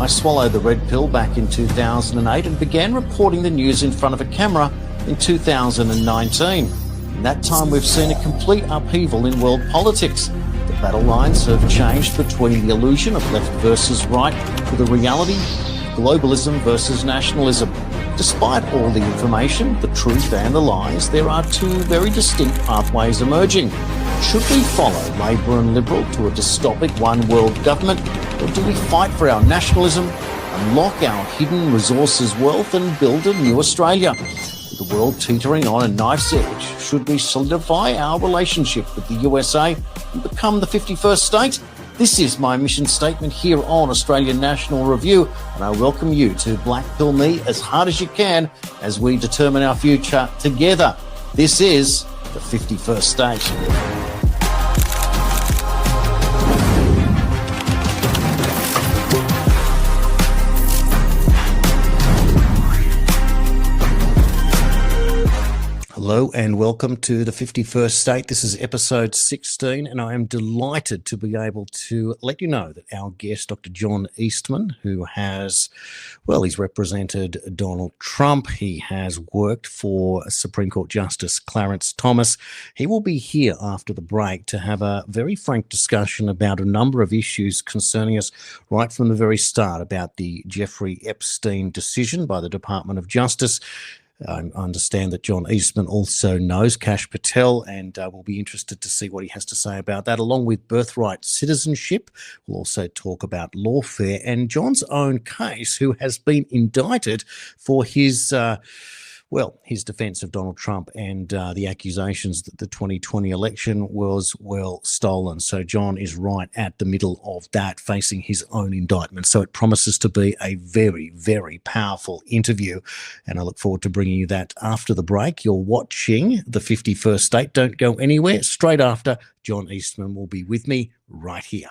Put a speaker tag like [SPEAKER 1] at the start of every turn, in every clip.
[SPEAKER 1] I swallowed the red pill back in 2008 and began reporting the news in front of a camera in 2019. In that time, we've seen a complete upheaval in world politics. The battle lines have changed between the illusion of left versus right to the reality of globalism versus nationalism. Despite all the information, the truth and the lies, there are two very distinct pathways emerging. Should we follow Labor and Liberal to a dystopic one-world government, or do we fight for our nationalism, unlock our hidden resources wealth and build a new Australia? With the world teetering on a knife's edge, should we solidify our relationship with the USA and become the 51st state? This is my mission statement here on Australian National Review, and I welcome you to Black Pill me as hard as you can as we determine our future together. This is the 51st state. Hello and welcome to the 51st State. This is episode 16, and I am delighted to be able to let you know that our guest, Dr. John Eastman, who has, he's represented Donald Trump. He has worked for Supreme Court Justice Clarence Thomas. He will be here after the break to have a very frank discussion about a number of issues concerning us right from the very start about the Jeffrey Epstein decision by the Department of Justice. I understand that John Eastman also knows Kash Patel, and we'll be interested to see what he has to say about that, along with birthright citizenship. We'll also talk about lawfare and John's own case, who has been indicted for his defense of Donald Trump and the accusations that the 2020 election was stolen. So John is right at the middle of that, facing his own indictment. So it promises to be a very, very powerful interview, and I look forward to bringing you that after the break. You're watching the 51st State. Don't go anywhere. Straight after, John Eastman will be with me right here.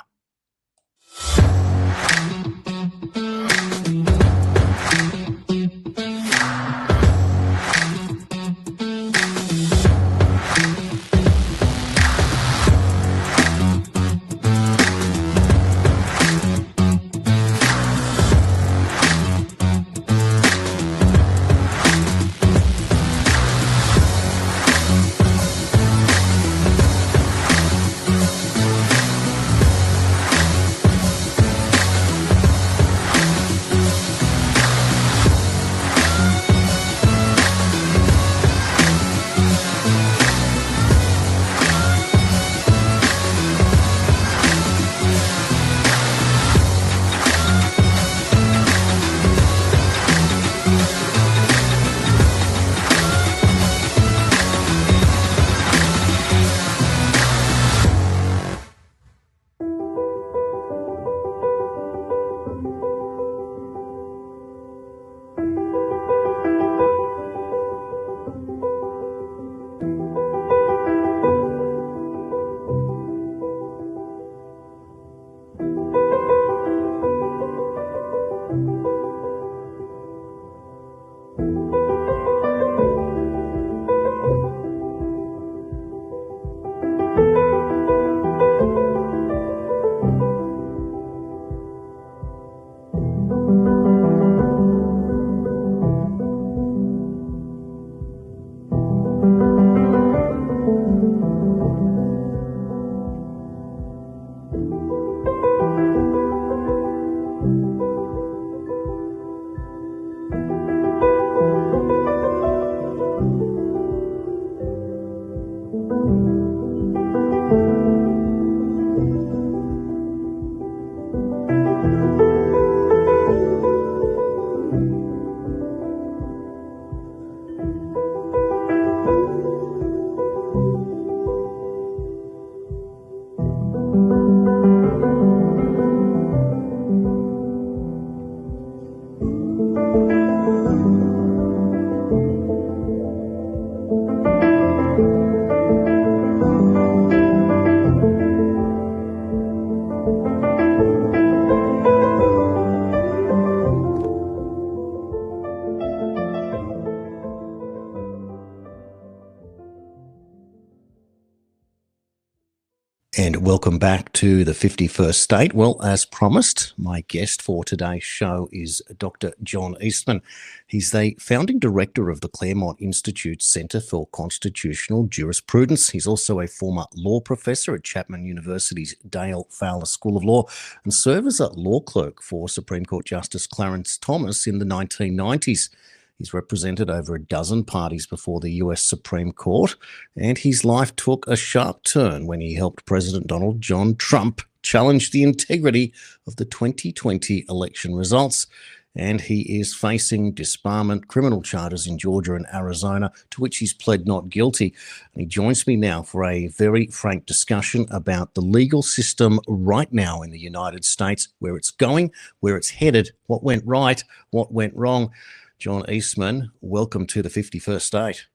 [SPEAKER 1] And welcome back to the 51st State. Well, as promised, my guest for today's show is Dr. John Eastman. He's the founding director of the Claremont Institute's Centre for Constitutional Jurisprudence. He's also a former law professor at Chapman University's Dale Fowler School of Law and served as a law clerk for Supreme Court Justice Clarence Thomas in the 1990s. He's represented over a dozen parties before the US Supreme Court, and his life took a sharp turn when he helped President Donald John Trump challenge the integrity of the 2020 election results. And he is facing disbarment, criminal charges in Georgia and Arizona, to which he's pled not guilty. And he joins me now for a very frank discussion about the legal system right now in the United States, where it's going, where it's headed, what went right, what went wrong. John Eastman, welcome to the 51st State.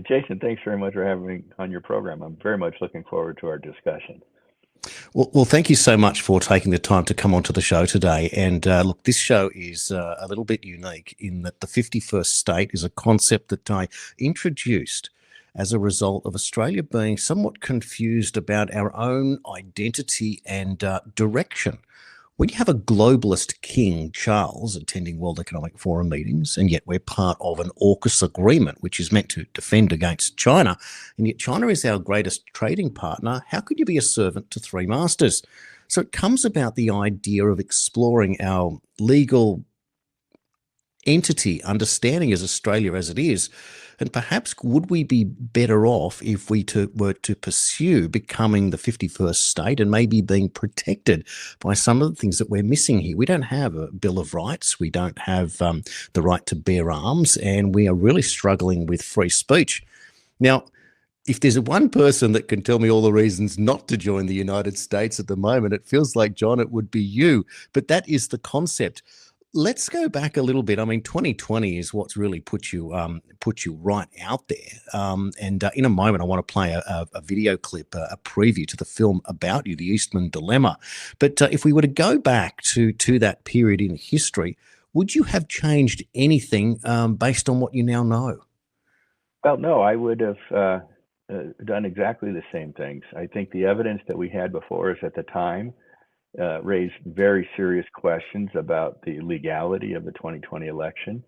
[SPEAKER 2] Jason, thanks very much for having me on your program. I'm very much looking forward to our discussion.
[SPEAKER 1] Well, thank you so much for taking the time to come onto the show today. And look, this show is a little bit unique in that the 51st State is a concept that I introduced as a result of Australia being somewhat confused about our own identity and direction. When you have a globalist King Charles attending World Economic Forum meetings, and yet we're part of an AUKUS agreement, which is meant to defend against China, and yet China is our greatest trading partner, how could you be a servant to three masters? So it comes about the idea of exploring our legal entity, understanding as Australia as it is, and perhaps would we be better off if we were to pursue becoming the 51st state and maybe being protected by some of the things that we're missing here? We don't have a Bill of Rights. We don't have the right to bear arms, and we are really struggling with free speech. Now, if there's one person that can tell me all the reasons not to join the United States at the moment, it feels like, John, it would be you. But that is the concept. Let's go back a little bit. I mean, 2020 is what's really put you right out there. And in a moment, I want to play a video clip, a preview to the film about you, the Eastman Dilemma. But if we were to go back to that period in history, would you have changed anything based on what you now know?
[SPEAKER 2] Well, no, I would have done exactly the same things. I think the evidence that we had before us at the time raised very serious questions about the legality of the 2020 election.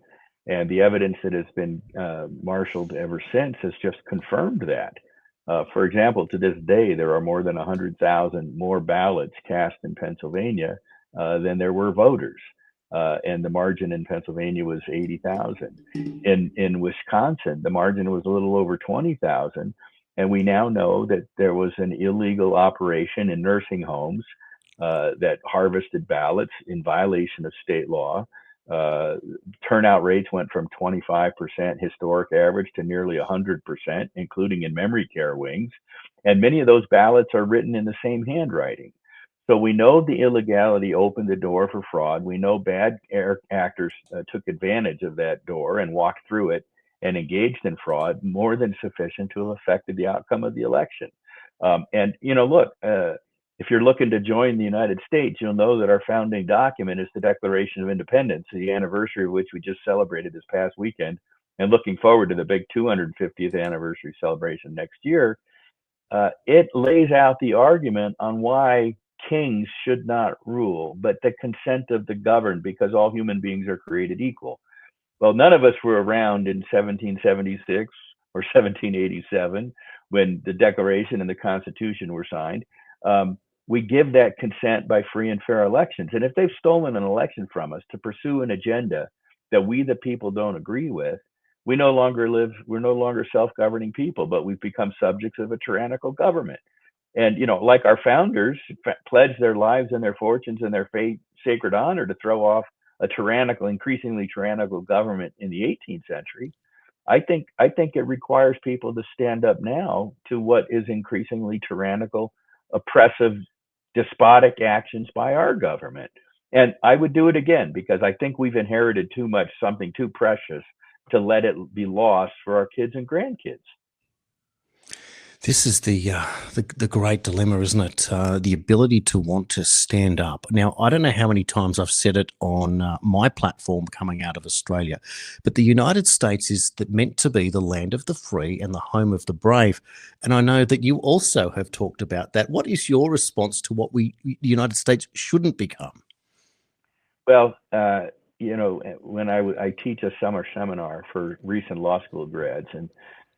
[SPEAKER 2] And the evidence that has been marshaled ever since has just confirmed that. For example, to this day, there are more than 100,000 more ballots cast in Pennsylvania than there were voters. And the margin in Pennsylvania was 80,000. In Wisconsin, the margin was a little over 20,000. And we now know that there was an illegal operation in nursing homes that harvested ballots in violation of state law. Turnout rates went from 25% historic average to nearly 100%, including in memory care wings. And many of those ballots are written in the same handwriting. So we know the illegality opened the door for fraud. We know bad actors took advantage of that door and walked through it and engaged in fraud, more than sufficient to have affected the outcome of the election. And, look, if you're looking to join the United States, you'll know that our founding document is the Declaration of Independence, the anniversary of which we just celebrated this past weekend, and looking forward to the big 250th anniversary celebration next year. It lays out the argument on why kings should not rule, but the consent of the governed, because all human beings are created equal. Well, none of us were around in 1776 or 1787 when the Declaration and the Constitution were signed. We give that consent by free and fair elections. And if they've stolen an election from us to pursue an agenda that we, the people, don't agree with, we're no longer self-governing people, but we've become subjects of a tyrannical government. And, like our founders pledged their lives and their fortunes and their sacred honor to throw off a increasingly tyrannical government in the 18th century, I think it requires people to stand up now to what is increasingly tyrannical, oppressive, despotic actions by our government. And I would do it again, because I think we've inherited too much, something too precious, to let it be lost for our kids and grandkids.
[SPEAKER 1] This is the great dilemma, isn't it? The ability to want to stand up. Now, I don't know how many times I've said it on my platform coming out of Australia, but the United States is meant to be the land of the free and the home of the brave. And I know that you also have talked about that. What is your response to what the United States shouldn't become?
[SPEAKER 2] Well, when I teach a summer seminar for recent law school grads, and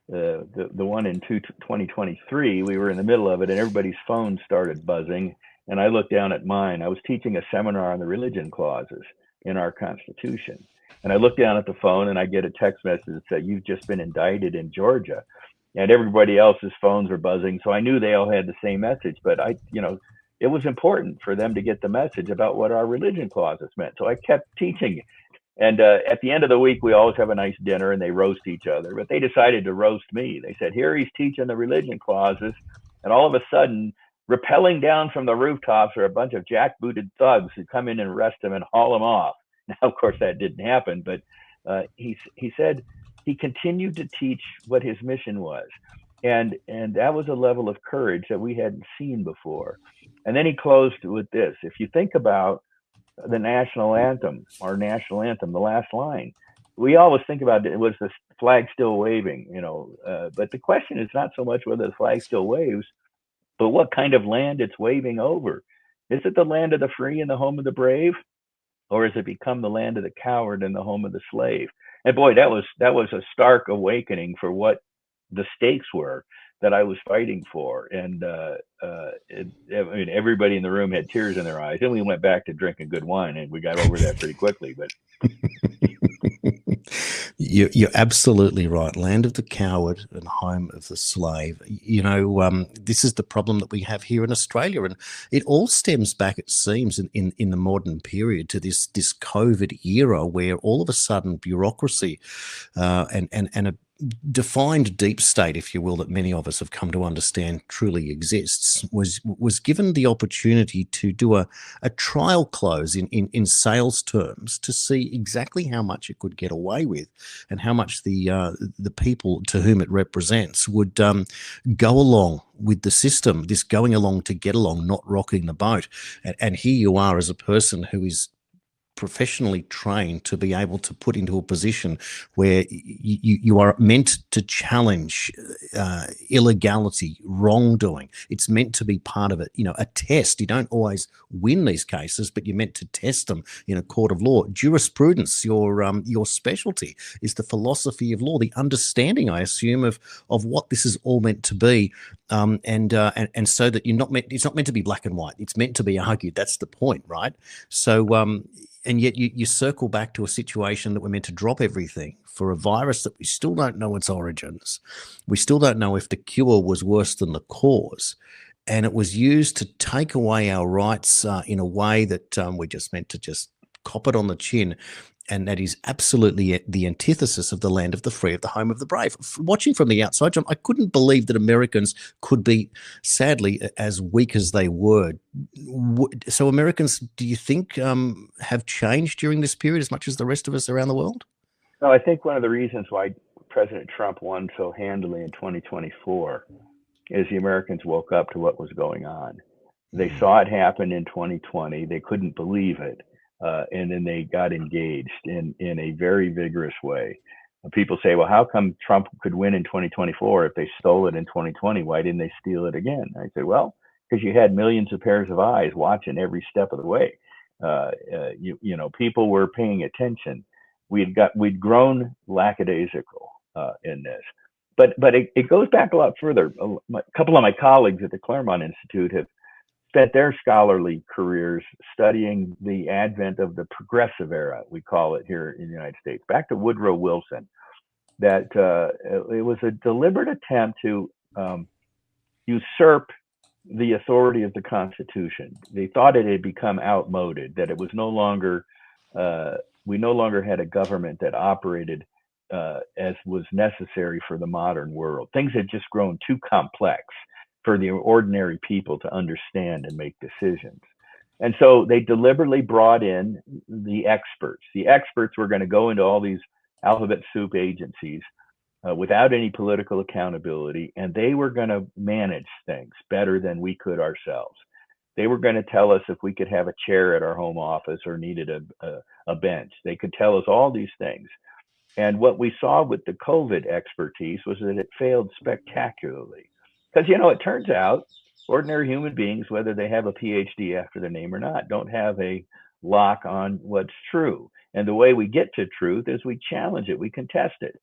[SPEAKER 2] the one in 2023, we were in the middle of it, and everybody's phone started buzzing, and I looked down at mine. I was teaching a seminar on the religion clauses in our Constitution, and I looked down at the phone, and I get a text message that said, "You've just been indicted in Georgia," and everybody else's phones were buzzing, so I knew they all had the same message. But it was important for them to get the message about what our religion clauses meant. So I kept teaching. And at the end of the week, we always have a nice dinner and they roast each other. But they decided to roast me. They said, here he's teaching the religion clauses. And all of a sudden, rappelling down from the rooftops are a bunch of jackbooted thugs who come in and arrest him and haul him off. Now, of course, that didn't happen. But he said he continued to teach what his mission was. And that was a level of courage that we hadn't seen before. And then he closed with this. If you think about the national anthem, our national anthem, the last line, we always think about it, was the flag still waving, but the question is not so much whether the flag still waves, but what kind of land it's waving over. Is it the land of the free and the home of the brave? Or has it become the land of the coward and the home of the slave? And boy, that was a stark awakening for what the stakes were that I was fighting for. And everybody in the room had tears in their eyes. Then we went back to drinking good wine, and we got over that pretty quickly. But
[SPEAKER 1] You're absolutely right. Land of the coward and home of the slave. This is the problem that we have here in Australia, and it all stems back, it seems, in the modern period to this COVID era, where all of a sudden bureaucracy and a defined deep state, if you will, that many of us have come to understand truly exists, was given the opportunity to do a trial close in sales terms to see exactly how much it could get away with and how much the people to whom it represents would go along with the system, this going along to get along, not rocking the boat. And here you are as a person who is professionally trained to be able to put into a position where you are meant to challenge illegality, wrongdoing. It's meant to be part of it. A test. You don't always win these cases, but you're meant to test them in a court of law. Jurisprudence, your specialty, is the philosophy of law, the understanding, I assume, of what this is all meant to be. And so that it's not meant to be black and white. It's meant to be argued. That's the point, right? So, and yet you circle back to a situation that we're meant to drop everything for a virus that we still don't know its origins. We still don't know if the cure was worse than the cause. And it was used to take away our rights in a way that we're just meant to just cop it on the chin. And that is absolutely the antithesis of the land of the free, of the home of the brave. Watching from the outside, John, I couldn't believe that Americans could be, sadly, as weak as they were. So Americans, do you think, have changed during this period as much as the rest of us around the world?
[SPEAKER 2] no, I think one of the reasons why President Trump won so handily in 2024 is the Americans woke up to what was going on. They saw it happen in 2020. They couldn't believe it. And then they got engaged in a very vigorous way. People say, well, how come Trump could win in 2024 if they stole it in 2020? Why didn't they steal it again? I say, well, because you had millions of pairs of eyes watching every step of the way. People were paying attention. We'd grown lackadaisical in this. But it goes back a lot further. A couple of my colleagues at the Claremont Institute have spent their scholarly careers studying the advent of the progressive era, we call it here in the United States, back to Woodrow Wilson, that it was a deliberate attempt to usurp the authority of the Constitution. They thought it had become outmoded, that it was no longer, we no longer had a government that operated as was necessary for the modern world. Things had just grown too complex for the ordinary people to understand and make decisions. And so they deliberately brought in the experts. The experts were going to go into all these alphabet soup agencies without any political accountability, and they were going to manage things better than we could ourselves. They were going to tell us if we could have a chair at our home office or needed a bench. They could tell us all these things. And what we saw with the COVID expertise was that it failed spectacularly. Because, it turns out ordinary human beings, whether they have a PhD after their name or not, don't have a lock on what's true. And the way we get to truth is we challenge it, we contest it.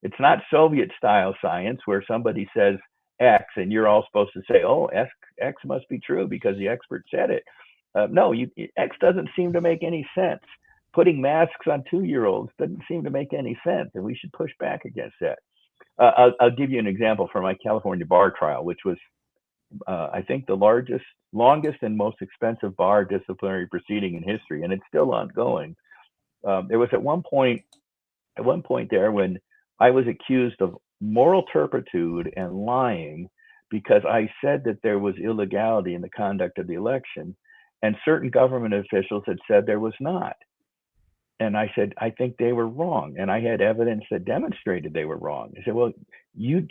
[SPEAKER 2] It's not Soviet style science where somebody says X and you're all supposed to say, oh, X must be true because the expert said it. No, X doesn't seem to make any sense. Putting masks on 2-year-olds doesn't seem to make any sense, and we should push back against that. I'll give you an example from my California bar trial, which was, I think, the longest, and most expensive bar disciplinary proceeding in history, and it's still ongoing. There was at one point there when I was accused of moral turpitude and lying because I said that there was illegality in the conduct of the election, and certain government officials had said there was not. And I said, I think they were wrong. And I had evidence that demonstrated they were wrong. They said, well, you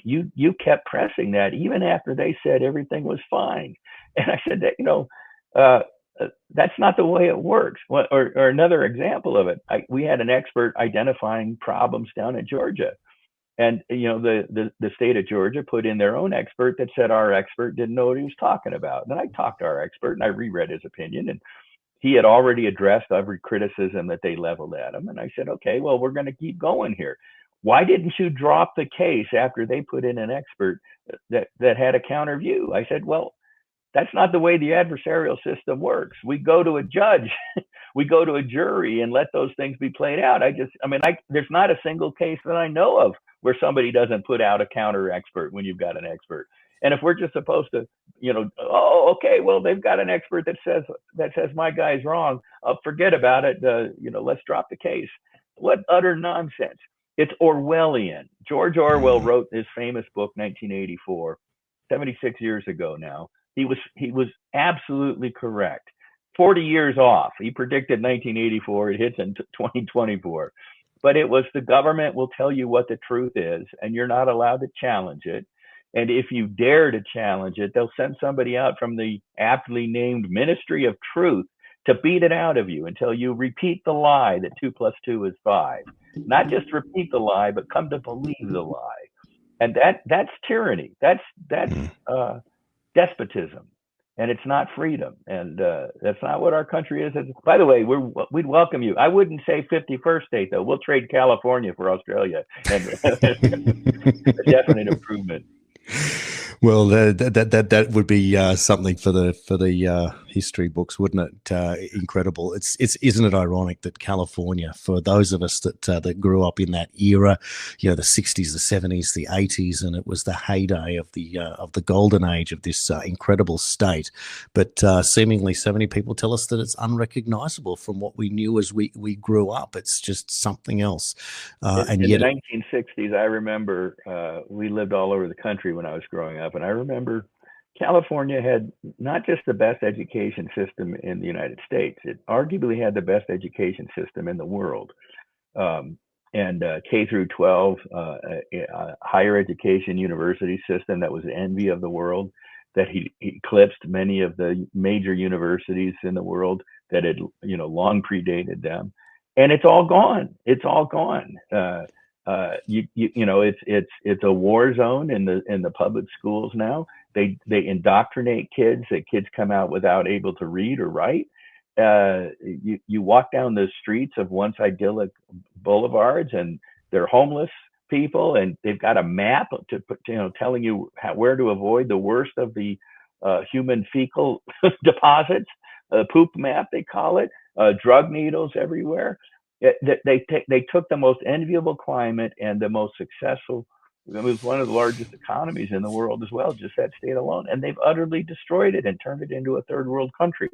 [SPEAKER 2] kept pressing that even after they said everything was fine. And I said that, that's not the way it works. Or another example of it, we had an expert identifying problems down in Georgia. And, the state of Georgia put in their own expert that said our expert didn't know what he was talking about. And I talked to our expert and I reread his opinion, and he had already addressed every criticism that they leveled at him. And I said, okay, well, we're going to keep going here. Why didn't you drop the case after they put in an expert that had a counter view? I said, well, that's not the way the adversarial system works. We go to a judge, we go to a jury and let those things be played out. There's not a single case that I know of where somebody doesn't put out a counter expert when you've got an expert. And if we're just supposed to, oh, okay, well, they've got an expert that says my guy's wrong. Forget about it. Let's drop the case. What utter nonsense. It's Orwellian. George Orwell wrote his famous book, 1984, 76 years ago now. He was absolutely correct. 40 years off. He predicted 1984. It hits in 2024. But it was the government will tell you what the truth is, and you're not allowed to challenge it. And if you dare to challenge it, they'll send somebody out from the aptly named Ministry of Truth to beat it out of you until you repeat the lie that 2 + 2 is 5. Not just repeat the lie, but come to believe the lie. And that's tyranny. That's despotism. And it's not freedom. And that's not what our country is. By the way, we'd welcome you. I wouldn't say 51st state, though. We'll trade California for Australia. And a definite improvement.
[SPEAKER 1] Well, that would be something for the history books, wouldn't it? Incredible. Isn't it ironic that California, for those of us that grew up in that era, the 60s, the 70s, the 80s, and it was the heyday of the golden age of this incredible state, but seemingly so many people tell us that it's unrecognizable from what we knew as we grew up. It's just something else.
[SPEAKER 2] In the 1960s, I remember we lived all over the country when I was growing up, and I remember California had not just the best education system in the United States, it arguably had the best education system in the world. And K through 12, higher education university system that was the envy of the world, that he eclipsed many of the major universities in the world that had, long predated them. And it's all gone. It's all gone. It's a war zone in the public schools now. They indoctrinate kids. That kids come out without able to read or write. You walk down the streets of once idyllic boulevards, and they're homeless people, and they've got a map to telling you where to avoid the worst of the human fecal deposits. Poop map, they call it. Drug needles everywhere. They took the most enviable climate and the most successful. It was one of the largest economies in the world as well, just that state alone. And they've utterly destroyed it and turned it into a third world country.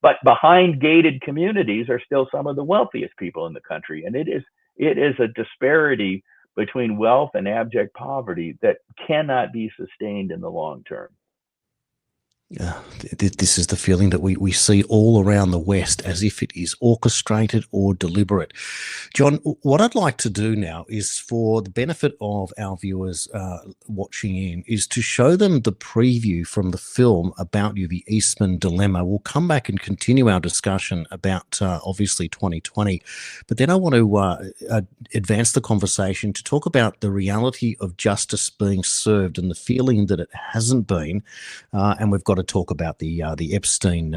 [SPEAKER 2] But behind gated communities are still some of the wealthiest people in the country. And it is a disparity between wealth and abject poverty that cannot be sustained in the long term.
[SPEAKER 1] This is the feeling that we see all around the West, as if it is orchestrated or deliberate. John, what I'd like to do now is, for the benefit of our viewers watching in, is to show them the preview from the film about you, the Eastman dilemma. We'll come back and continue our discussion about obviously 2020, but then I want to advance the conversation to talk about the reality of justice being served and the feeling that it hasn't been. And we've got to talk about the Epstein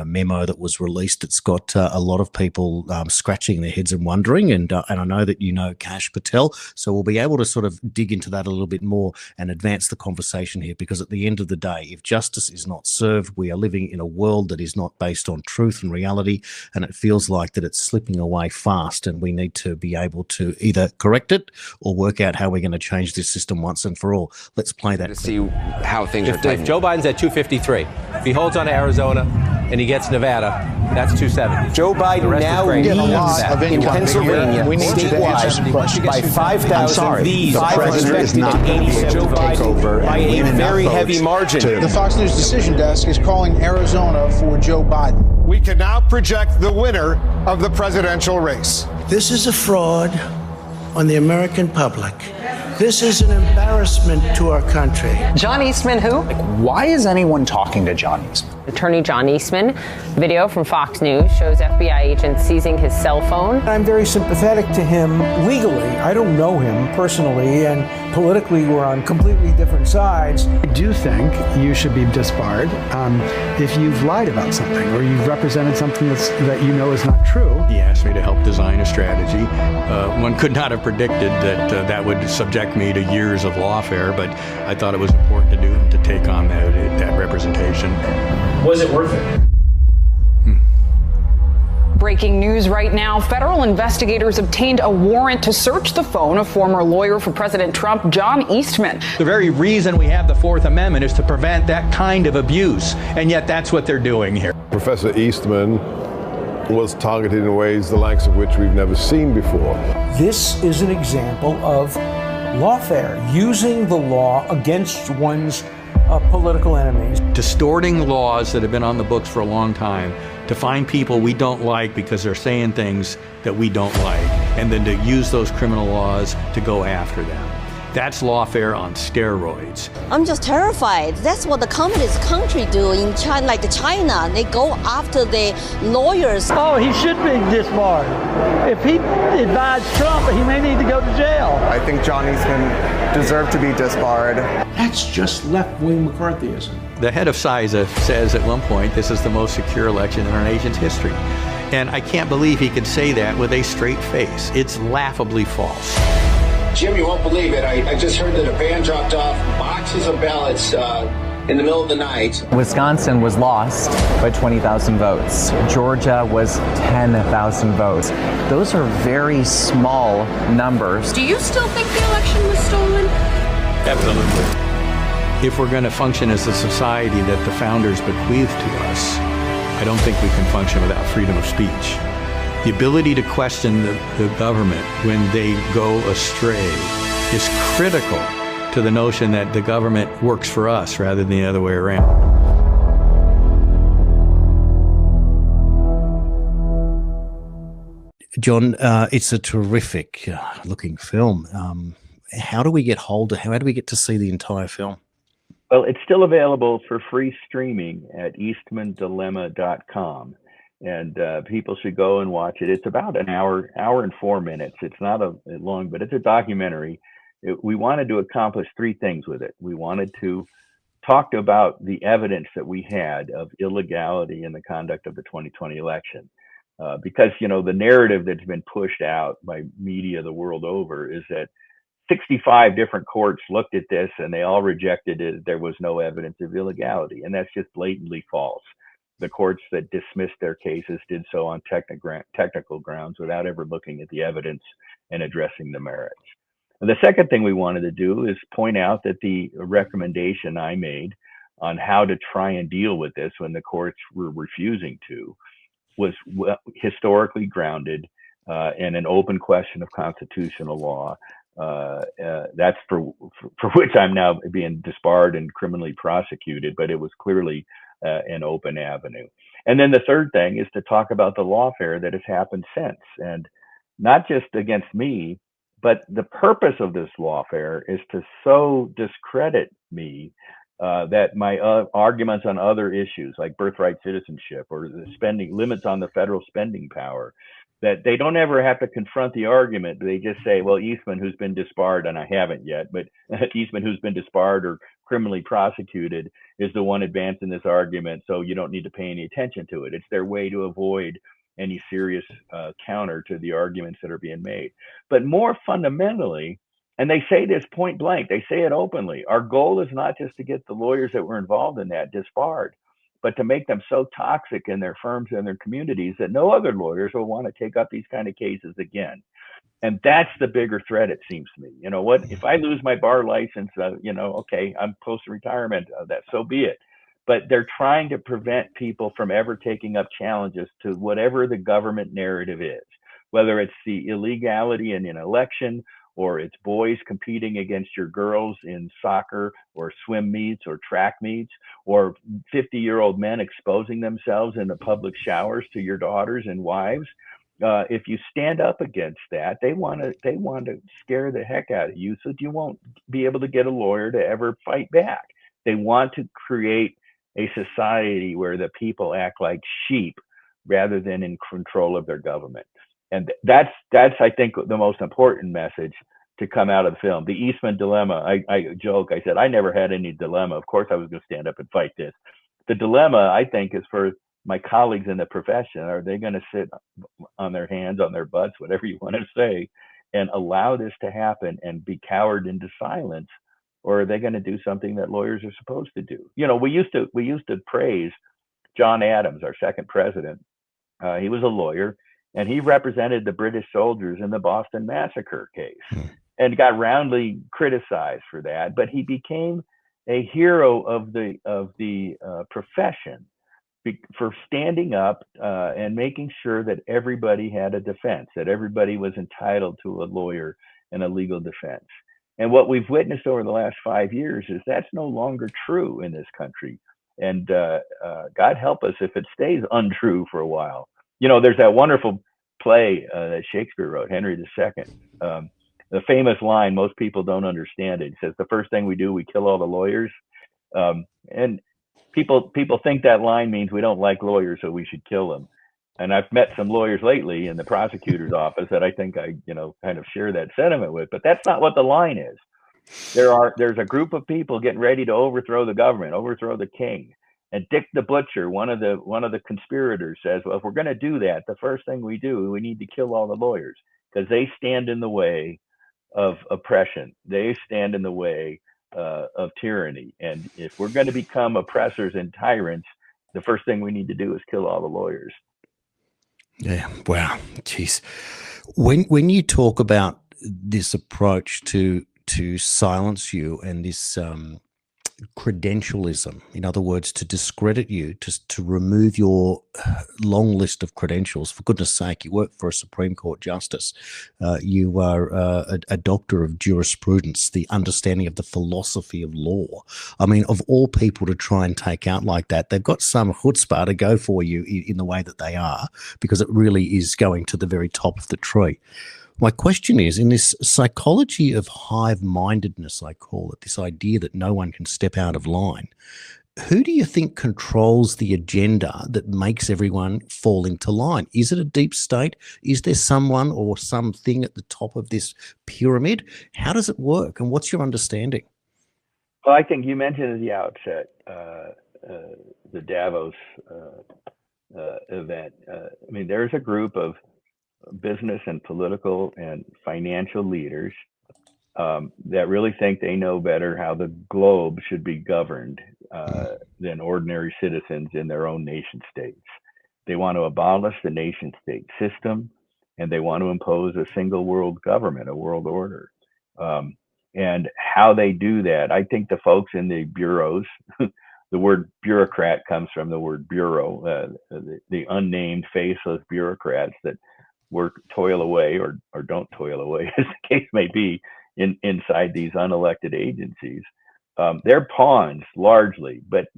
[SPEAKER 1] memo that was released. It's got a lot of people scratching their heads and wondering, and I know that you know Kash Patel, so we'll be able to sort of dig into that a little bit more and advance the conversation here, because at the end of the day, if justice is not served, we are living in a world that is not based on truth and reality, and it feels like that it's slipping away fast, and we need to be able to either correct it or work out how we're going to change this system once and for all. Let's play that.
[SPEAKER 3] To see how things are
[SPEAKER 4] If
[SPEAKER 3] tightening.
[SPEAKER 4] Joe Biden's at 253, if he holds on to Arizona and he gets Nevada, that's 270.
[SPEAKER 3] Joe Biden now leads in Pennsylvania statewide by 5,000. These are expected to aid Joe Biden by a very heavy margin.
[SPEAKER 5] The Fox News Decision Desk is calling Arizona for Joe Biden.
[SPEAKER 6] We can now project the winner of the presidential race.
[SPEAKER 7] This is a fraud on the American public. This is an embarrassment to our country.
[SPEAKER 8] John Eastman, who?
[SPEAKER 5] Why is anyone talking to John Eastman?
[SPEAKER 9] Attorney John Eastman. Video from Fox News shows FBI agents seizing his cell phone.
[SPEAKER 10] I'm very sympathetic to him legally. I don't know him personally, and politically we're on completely different sides.
[SPEAKER 11] I do think you should be disbarred if you've lied about something or you've represented something that you know is not true.
[SPEAKER 12] He asked me to help design a strategy. One could not have predicted that that would subject me to years of lawfare, but I thought it was important to do to take on that representation.
[SPEAKER 13] Was it worth it?
[SPEAKER 8] Breaking news right now. Federal investigators obtained a warrant to search the phone of former lawyer for President Trump, John Eastman.
[SPEAKER 14] The very reason we have the Fourth Amendment is to prevent that kind of abuse, and yet that's what they're doing here.
[SPEAKER 15] Professor Eastman was targeted in ways the likes of which we've never seen before.
[SPEAKER 10] This is an example of lawfare, using the law against one's political enemies.
[SPEAKER 12] Distorting laws that have been on the books for a long time to find people we don't like because they're saying things that we don't like, and then to use those criminal laws to go after them. That's lawfare on steroids.
[SPEAKER 16] I'm just terrified. That's what the communist country do in China, like China. They go after the lawyers.
[SPEAKER 17] Oh, he should be disbarred. If he advised Trump, he may need to go to jail.
[SPEAKER 18] I think John Eastman deserved to be disbarred.
[SPEAKER 10] That's just left-wing McCarthyism.
[SPEAKER 12] The head of CISA says at one point this is the most secure election in our nation's history. And I can't believe he could say that with a straight face. It's laughably false.
[SPEAKER 19] Jim, you won't believe it. I just heard that a van dropped off boxes of ballots in the middle of the night.
[SPEAKER 20] Wisconsin was lost by 20,000 votes. Georgia was 10,000 votes. Those are very small numbers.
[SPEAKER 21] Do you still think the election was stolen?
[SPEAKER 12] Absolutely. If we're going to function as a society that the founders bequeathed to us, I don't think we can function without freedom of speech. The ability to question the government when they go astray is critical to the notion that the government works for us rather than the other way around.
[SPEAKER 1] John, it's a terrific looking film. How do we get to see the entire film?
[SPEAKER 2] Well, it's still available for free streaming at eastmandilemma.com. And people should go and watch it. It's about an hour and 4 minutes. It's not long, but it's a documentary. We wanted to accomplish three things with it. We wanted to talk about the evidence that we had of illegality in the conduct of the 2020 election. Because, the narrative that's been pushed out by media the world over is that 65 different courts looked at this and they all rejected it. There was no evidence of illegality. And that's just blatantly false. The courts that dismissed their cases did so on technical grounds without ever looking at the evidence and addressing the merits. And the second thing we wanted to do is point out that the recommendation I made on how to try and deal with this when the courts were refusing to was historically grounded in an open question of constitutional law, That's for which I'm now being disbarred and criminally prosecuted, but it was clearly an open avenue. And then the third thing is to talk about the lawfare that has happened since, and not just against me, but the purpose of this lawfare is to so discredit me that my arguments on other issues like birthright citizenship or the spending limits on the federal spending power, that they don't ever have to confront the argument. They just say, well, Eastman, who's been disbarred, and I haven't yet, but Eastman, who's been disbarred or criminally prosecuted, is the one advancing this argument, so you don't need to pay any attention to it. It's their way to avoid any serious counter to the arguments that are being made. But more fundamentally, and they say this point blank, they say it openly, our goal is not just to get the lawyers that were involved in that disbarred, but to make them so toxic in their firms and their communities that no other lawyers will want to take up these kind of cases again. And that's the bigger threat, it seems to me. You know what? If I lose my bar license, okay, I'm close to retirement. That so be it. But they're trying to prevent people from ever taking up challenges to whatever the government narrative is, whether it's the illegality in an election, or it's boys competing against your girls in soccer or swim meets or track meets, or 50-year-old men exposing themselves in the public showers to your daughters and wives. If you stand up against that, they want to scare the heck out of you so that you won't be able to get a lawyer to ever fight back. They want to create a society where the people act like sheep rather than in control of their government. And that's I think the most important message to come out of the film. The Eastman dilemma. I joke. I said I never had any dilemma. Of course, I was going to stand up and fight this. The dilemma, I think, is for my colleagues in the profession. Are they going to sit on their hands, on their butts, whatever you want to say, and allow this to happen and be cowered into silence, or are they going to do something that lawyers are supposed to do? You know, we used to praise John Adams, our second president. He was a lawyer, and he represented the British soldiers in the Boston Massacre case, and got roundly criticized for that. But he became a hero of the profession for standing up and making sure that everybody had a defense, that everybody was entitled to a lawyer and a legal defense. And what we've witnessed over the last 5 years is that's no longer true in this country. And God help us if it stays untrue for a while. You know, there's that wonderful play that Shakespeare wrote, Henry II. The famous line, most people don't understand it. He says, the first thing we do, we kill all the lawyers. And people think that line means we don't like lawyers, so we should kill them. And I've met some lawyers lately in the prosecutor's office that I think I, kind of share that sentiment with, but that's not what the line is. There's a group of people getting ready to overthrow the government, overthrow the king. And Dick the Butcher, one of the conspirators, says, well, if we're going to do that, the first thing we do, we need to kill all the lawyers because they stand in the way of oppression. They stand in the way of tyranny. And if we're going to become oppressors and tyrants, the first thing we need to do is kill all the lawyers.
[SPEAKER 1] Yeah. Wow. Jeez. When you talk about this approach to silence you and this credentialism, in other words, to discredit you, to remove your long list of credentials. For goodness sake, you work for a Supreme Court justice. You are a doctor of jurisprudence, the understanding of the philosophy of law. I mean, of all people to try and take out like that, they've got some chutzpah to go for you in the way that they are, because it really is going to the very top of the tree. My question is, in this psychology of hive-mindedness, I call it, this idea that no one can step out of line, who do you think controls the agenda that makes everyone fall into line? Is it a deep state? Is there someone or something at the top of this pyramid? How does it work, and what's your understanding?
[SPEAKER 2] Well, I think you mentioned at the outset the Davos event. I mean, there's a group of business and political and financial leaders that really think they know better how the globe should be governed than ordinary citizens in their own nation states. They want to abolish the nation state system, and they want to impose a single world government, a world order. And how they do that, I think the folks in the bureaus, the word bureaucrat comes from the word bureau, the unnamed faceless bureaucrats that work, toil away or don't toil away, as the case may be, inside these unelected agencies. They're pawns largely, but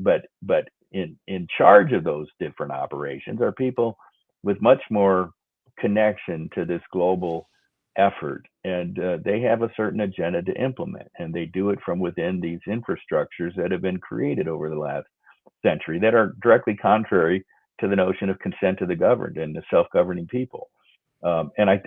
[SPEAKER 2] in charge of those different operations are people with much more connection to this global effort, and they have a certain agenda to implement, and they do it from within these infrastructures that have been created over the last century that are directly contrary to the notion of consent to the governed and the self-governing people. And I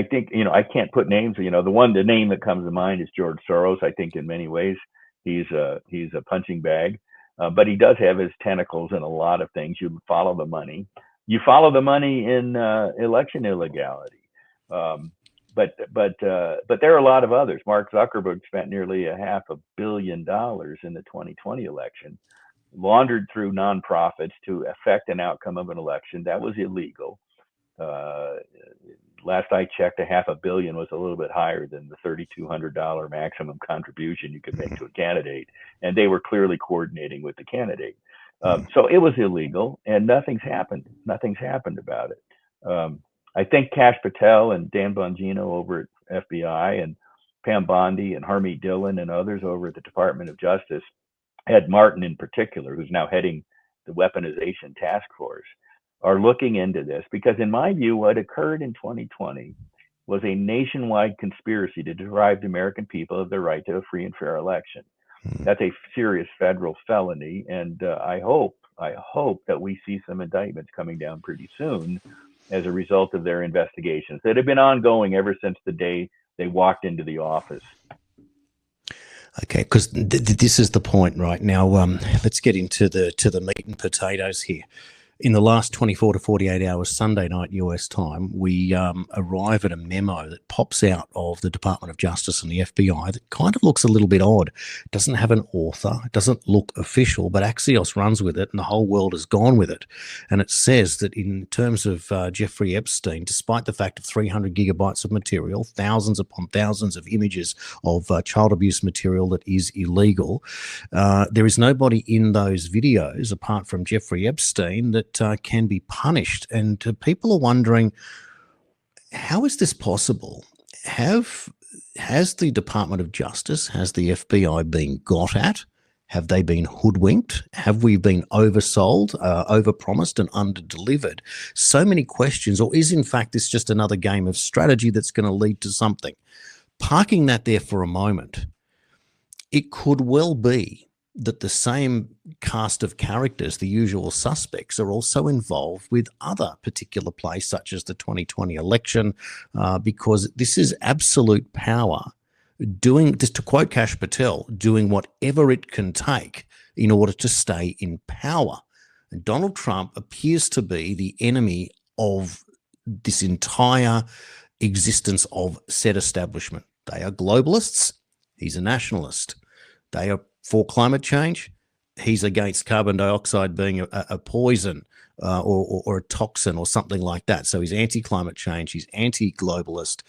[SPEAKER 2] think, I can't put names, the name that comes to mind is George Soros. I think in many ways he's a punching bag, but he does have his tentacles in a lot of things. You follow the money. You follow the money in election illegality. But there are a lot of others. Mark Zuckerberg spent nearly $500 million in the 2020 election, laundered through nonprofits to affect an outcome of an election that was illegal. Last I checked, $500 million was a little bit higher than the $3,200 maximum contribution you could make to a candidate, and they were clearly coordinating with the candidate. So it was illegal, and nothing's happened. Nothing's happened about it. I think Kash Patel and Dan Bongino over at FBI and Pam Bondi and Harmeet Dillon and others over at the Department of Justice, Ed Martin in particular, who's now heading the weaponization task force, are looking into this, because in my view, what occurred in 2020 was a nationwide conspiracy to deprive the American people of their right to a free and fair election. That's a serious federal felony, and I hope that we see some indictments coming down pretty soon as a result of their investigations that have been ongoing ever since the day they walked into the office.
[SPEAKER 1] Okay, because this is the point right now. Let's get into the meat and potatoes here. In the last 24 to 48 hours, Sunday night US time, we arrive at a memo that pops out of the Department of Justice and the FBI that kind of looks a little bit odd. It doesn't have an author. It doesn't look official, but Axios runs with it and the whole world has gone with it. And it says that in terms of Jeffrey Epstein, despite the fact of 300 gigabytes of material, thousands upon thousands of images of child abuse material that is illegal, there is nobody in those videos apart from Jeffrey Epstein that can be punished. And people are wondering, how is this possible? Has the Department of Justice, has the FBI been got at? Have they been hoodwinked? Have we been oversold, overpromised and underdelivered? So many questions. Or is in fact this just another game of strategy that's going to lead to something? Parking that there for a moment, it could well be that the same cast of characters, the usual suspects, are also involved with other particular plays, such as the 2020 election, because this is absolute power doing, just to quote Kash Patel, doing whatever it can take in order to stay in power. And Donald Trump appears to be the enemy of this entire existence of said establishment. They are globalists. He's a nationalist. They are for climate change. He's against carbon dioxide being a poison or a toxin or something like that. So he's anti-climate change. He's anti-globalist.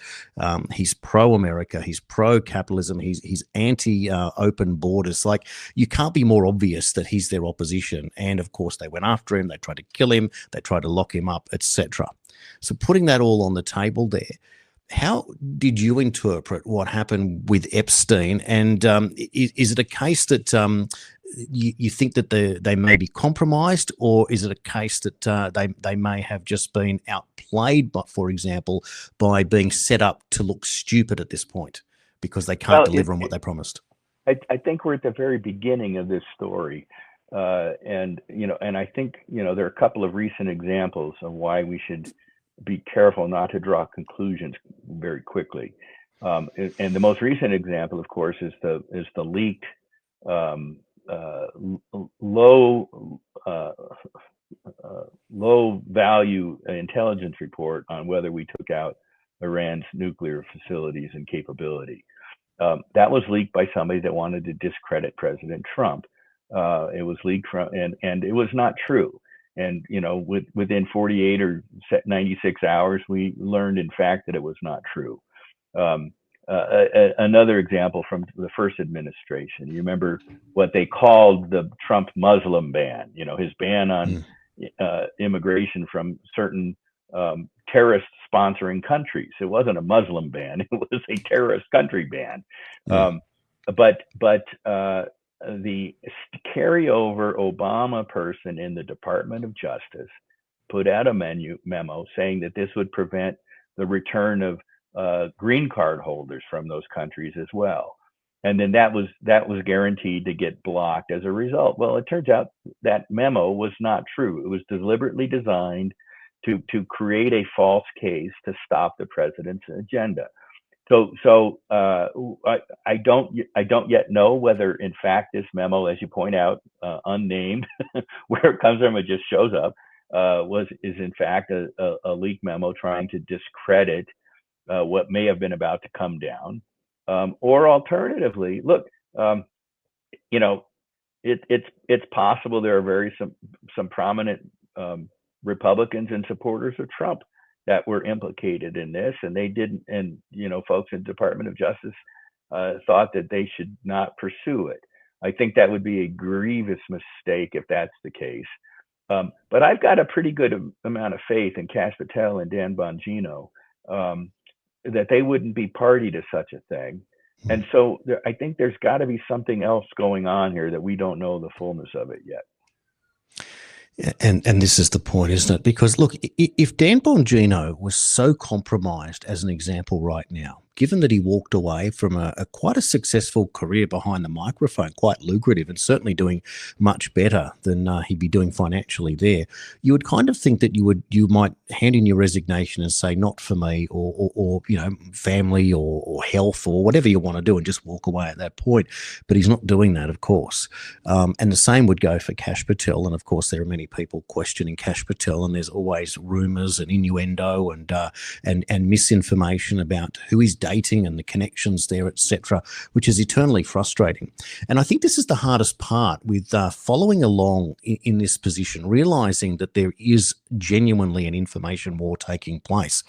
[SPEAKER 1] He's pro-America. He's pro-capitalism. He's anti-open borders. Like, you can't be more obvious that he's their opposition. And of course, they went after him. They tried to kill him. They tried to lock him up, etc. So putting that all on the table there, how did you interpret what happened with Epstein? And is it a case that you think that they may be compromised, or is it a case that they may have just been outplayed, but for example, by being set up to look stupid at this point because they can't deliver on what they promised?
[SPEAKER 2] I think we're at the very beginning of this story. And I think, there are a couple of recent examples of why we should be careful not to draw conclusions very quickly. And the most recent example, of course, is the leaked low value intelligence report on whether we took out Iran's nuclear facilities and capability. That was leaked by somebody that wanted to discredit President Trump. It was leaked from, and it was not true. And, within 48 or 96 hours, we learned, in fact, that it was not true. Another example from the first administration, you remember what they called the Trump Muslim ban, his ban on immigration from certain terrorist sponsoring countries. It wasn't a Muslim ban; it was a terrorist country ban. But the carryover Obama person in the Department of Justice put out a memo saying that this would prevent the return of green card holders from those countries as well. And then that was guaranteed to get blocked as a result. Well, it turns out that memo was not true. It was deliberately designed to create a false case to stop the president's agenda. So I don't yet know whether, in fact, this memo, as you point out, unnamed, where it comes from, it just shows up, is in fact a leaked memo trying to discredit what may have been about to come down, or alternatively, look, it's possible there are some prominent Republicans and supporters of Trump that were implicated in this, and they didn't, and folks in the Department of Justice thought that they should not pursue it. I think that would be a grievous mistake if that's the case. But I've got a pretty good amount of faith in Kash Patel and Dan Bongino that they wouldn't be party to such a thing. And so I think there's got to be something else going on here that we don't know the fullness of it yet.
[SPEAKER 1] And this is the point, isn't it? Because look, if Dan Bongino was so compromised as an example right now, given that he walked away from a quite a successful career behind the microphone, quite lucrative, and certainly doing much better than he'd be doing financially there, you would kind of think that you might hand in your resignation and say, not for me, or family or health or whatever you want to do, and just walk away at that point. But he's not doing that, of course. And the same would go for Kash Patel. And of course, there are many people questioning Kash Patel, and there's always rumors and innuendo and misinformation about who he's dating and the connections there, etc., which is eternally frustrating. And I think this is the hardest part with following along in this position, realizing that there is genuinely an information war taking place.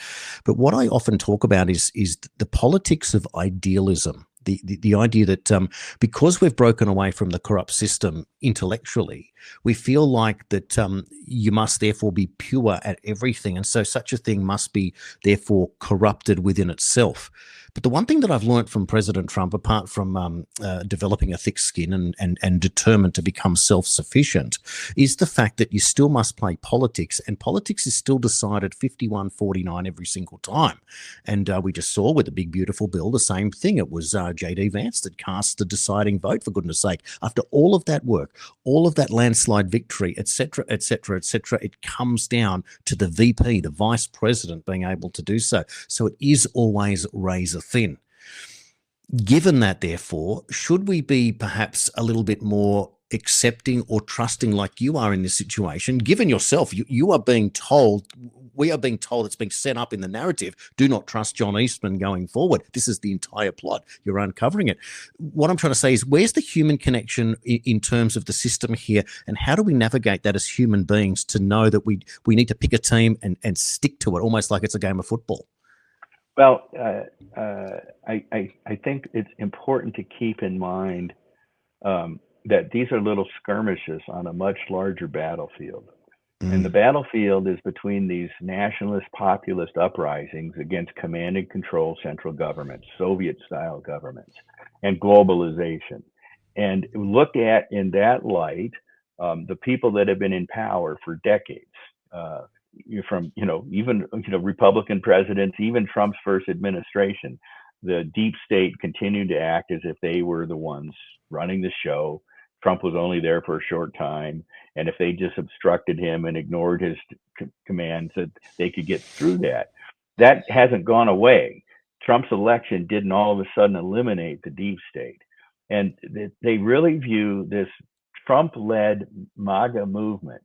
[SPEAKER 1] But what I often talk about is the politics of idealism. The idea that because we've broken away from the corrupt system intellectually, we feel like that you must therefore be pure at everything. And so such a thing must be therefore corrupted within itself. But the one thing that I've learned from President Trump, apart from developing a thick skin and determined to become self-sufficient, is the fact that you still must play politics, and politics is still decided 51-49 every single time. And we just saw with the Big Beautiful Bill the same thing. It was J.D. Vance that cast the deciding vote, for goodness sake. After all of that work, all of that landslide victory, etc., etc., etc., it comes down to the VP, the vice president, being able to do so. So it is always razor thin. Given that, therefore, should we be perhaps a little bit more accepting or trusting like you are in this situation, given yourself, you are being told, we are being told, it's being set up in the narrative, do not trust John Eastman going forward. This is the entire plot. You're uncovering it. What I'm trying to say is, where's the human connection in terms of the system here, and how do we navigate that as human beings to know that we need to pick a team and stick to it, almost like it's a game of football?
[SPEAKER 2] Well, I think it's important to keep in mind that these are little skirmishes on a much larger battlefield. And the battlefield is between these nationalist populist uprisings against command and control central governments, Soviet-style governments, and globalization. And look at, in that light, the people that have been in power for decades, from even Republican presidents, even Trump's first administration, the deep state continued to act as if they were the ones running the show. Trump was only there for a short time, and if they just obstructed him and ignored his commands, that they could get through that. That hasn't gone away. Trump's election didn't all of a sudden eliminate the deep state, and they really view this Trump-led MAGA movement,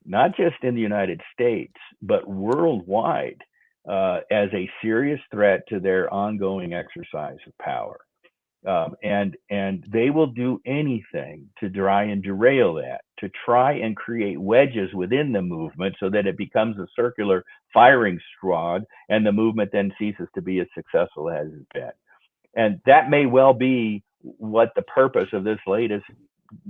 [SPEAKER 2] not just in the United States, but worldwide, as a serious threat to their ongoing exercise of power. And they will do anything to try and derail that, to try and create wedges within the movement so that it becomes a circular firing squad, and the movement then ceases to be as successful as it's been. And that may well be what the purpose of this latest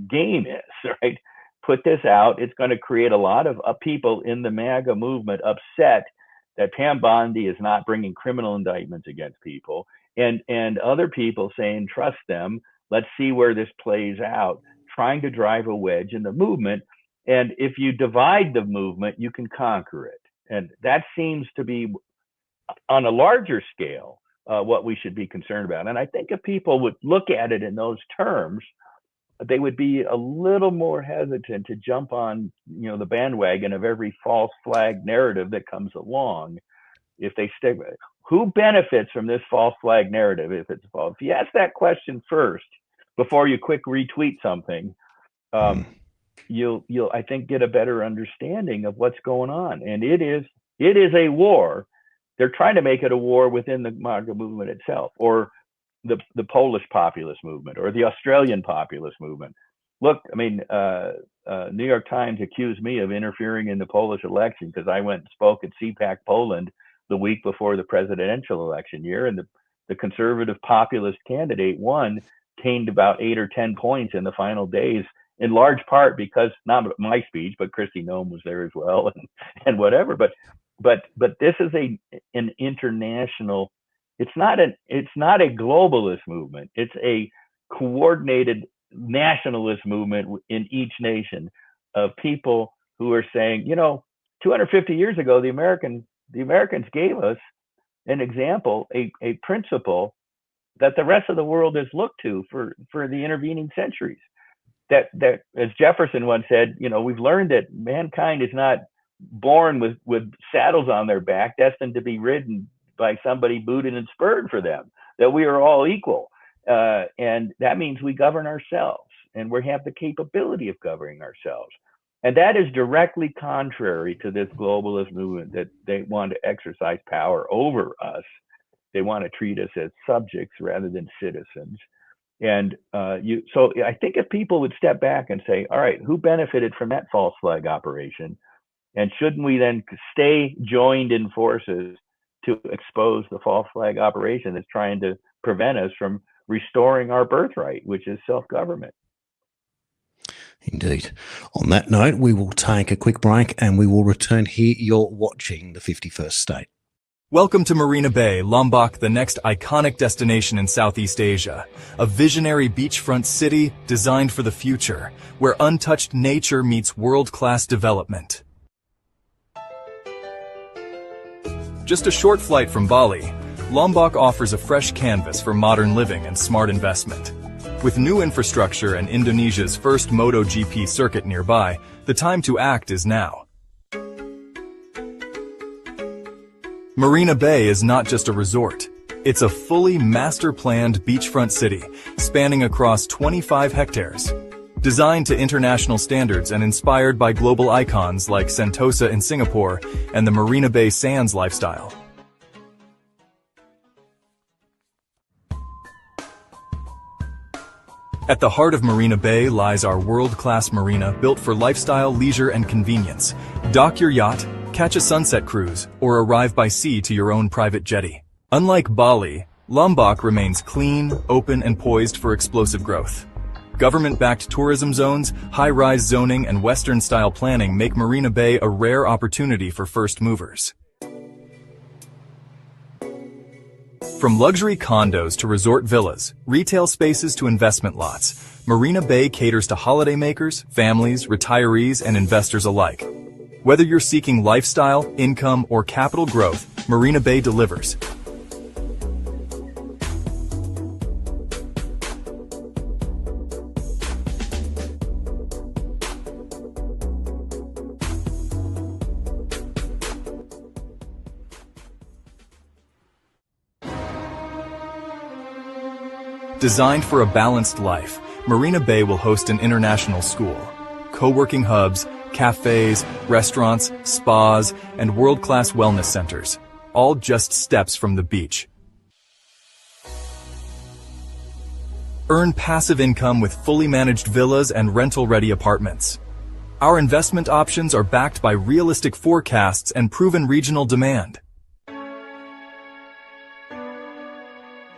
[SPEAKER 2] game is, right? put this out. It's going to create a lot of people in the MAGA movement upset that Pam Bondi is not bringing criminal indictments against people, and other people saying, trust them. Let's see where this plays out, trying to drive a wedge in the movement. And if you divide the movement, you can conquer it. And that seems to be, on a larger scale, what we should be concerned about. And I think if people would look at it in those terms, they would be a little more hesitant to jump on, the bandwagon of every false flag narrative that comes along. If they stick with it, who benefits from this false flag narrative? If it's false, if you ask that question first before you quick retweet something, you'll I think get a better understanding of what's going on. And it is a war. They're trying to make it a war within the MAGA movement itself, or the Polish populist movement, or the Australian populist movement. Look, I mean, New York Times accused me of interfering in the Polish election because I went and spoke at CPAC Poland the week before the presidential election year, and the conservative populist candidate won, gained about 8 or 10 points in the final days, in large part because, not my speech, but Kristi Noem was there as well, and whatever. But this is an international. It's not a globalist movement. It's a coordinated nationalist movement in each nation of people who are saying, 250 years ago, the Americans gave us an example, a principle that the rest of the world has looked to for the intervening centuries. That as Jefferson once said, we've learned that mankind is not born with saddles on their back, destined to be ridden by somebody booted and spurred for them, that we are all equal. And that means we govern ourselves, and we have the capability of governing ourselves. And that is directly contrary to this globalist movement, that they want to exercise power over us. They want to treat us as subjects rather than citizens. And so I think if people would step back and say, all right, who benefited from that false flag operation? And shouldn't we then stay joined in forces to expose the false flag operation that's trying to prevent us from restoring our birthright, which is self-government?
[SPEAKER 1] Indeed. On that note, we will take a quick break and we will return here. You're watching the 51st State.
[SPEAKER 4] Welcome to Marina Bay, Lombok, the next iconic destination in Southeast Asia. A visionary beachfront city designed for the future, where untouched nature meets world-class development. Just a short flight from Bali, Lombok offers a fresh canvas for modern living and smart investment. With new infrastructure and Indonesia's first MotoGP circuit nearby, the time to act is now. Marina Bay is not just a resort. It's a fully master-planned beachfront city spanning across 25 hectares. Designed to international standards and inspired by global icons like Sentosa in Singapore and the Marina Bay Sands lifestyle. At the heart of Marina Bay lies our world-class marina built for lifestyle, leisure, and convenience. Dock your yacht, catch a sunset cruise, or arrive by sea to your own private jetty. Unlike Bali, Lombok remains clean, open, and poised for explosive growth. Government-backed tourism zones, high-rise zoning, and Western-style planning make Marina Bay a rare opportunity for first movers. From luxury condos to resort villas, retail spaces to investment lots, Marina Bay caters to holidaymakers, families, retirees, and investors alike. Whether you're seeking lifestyle, income, or capital growth, Marina Bay delivers. Designed for a balanced life, Marina Bay will host an international school, co-working hubs, cafes, restaurants, spas, and world-class wellness centers, all just steps from the beach. Earn passive income with fully managed villas and rental-ready apartments. Our investment options are backed by realistic forecasts and proven regional demand.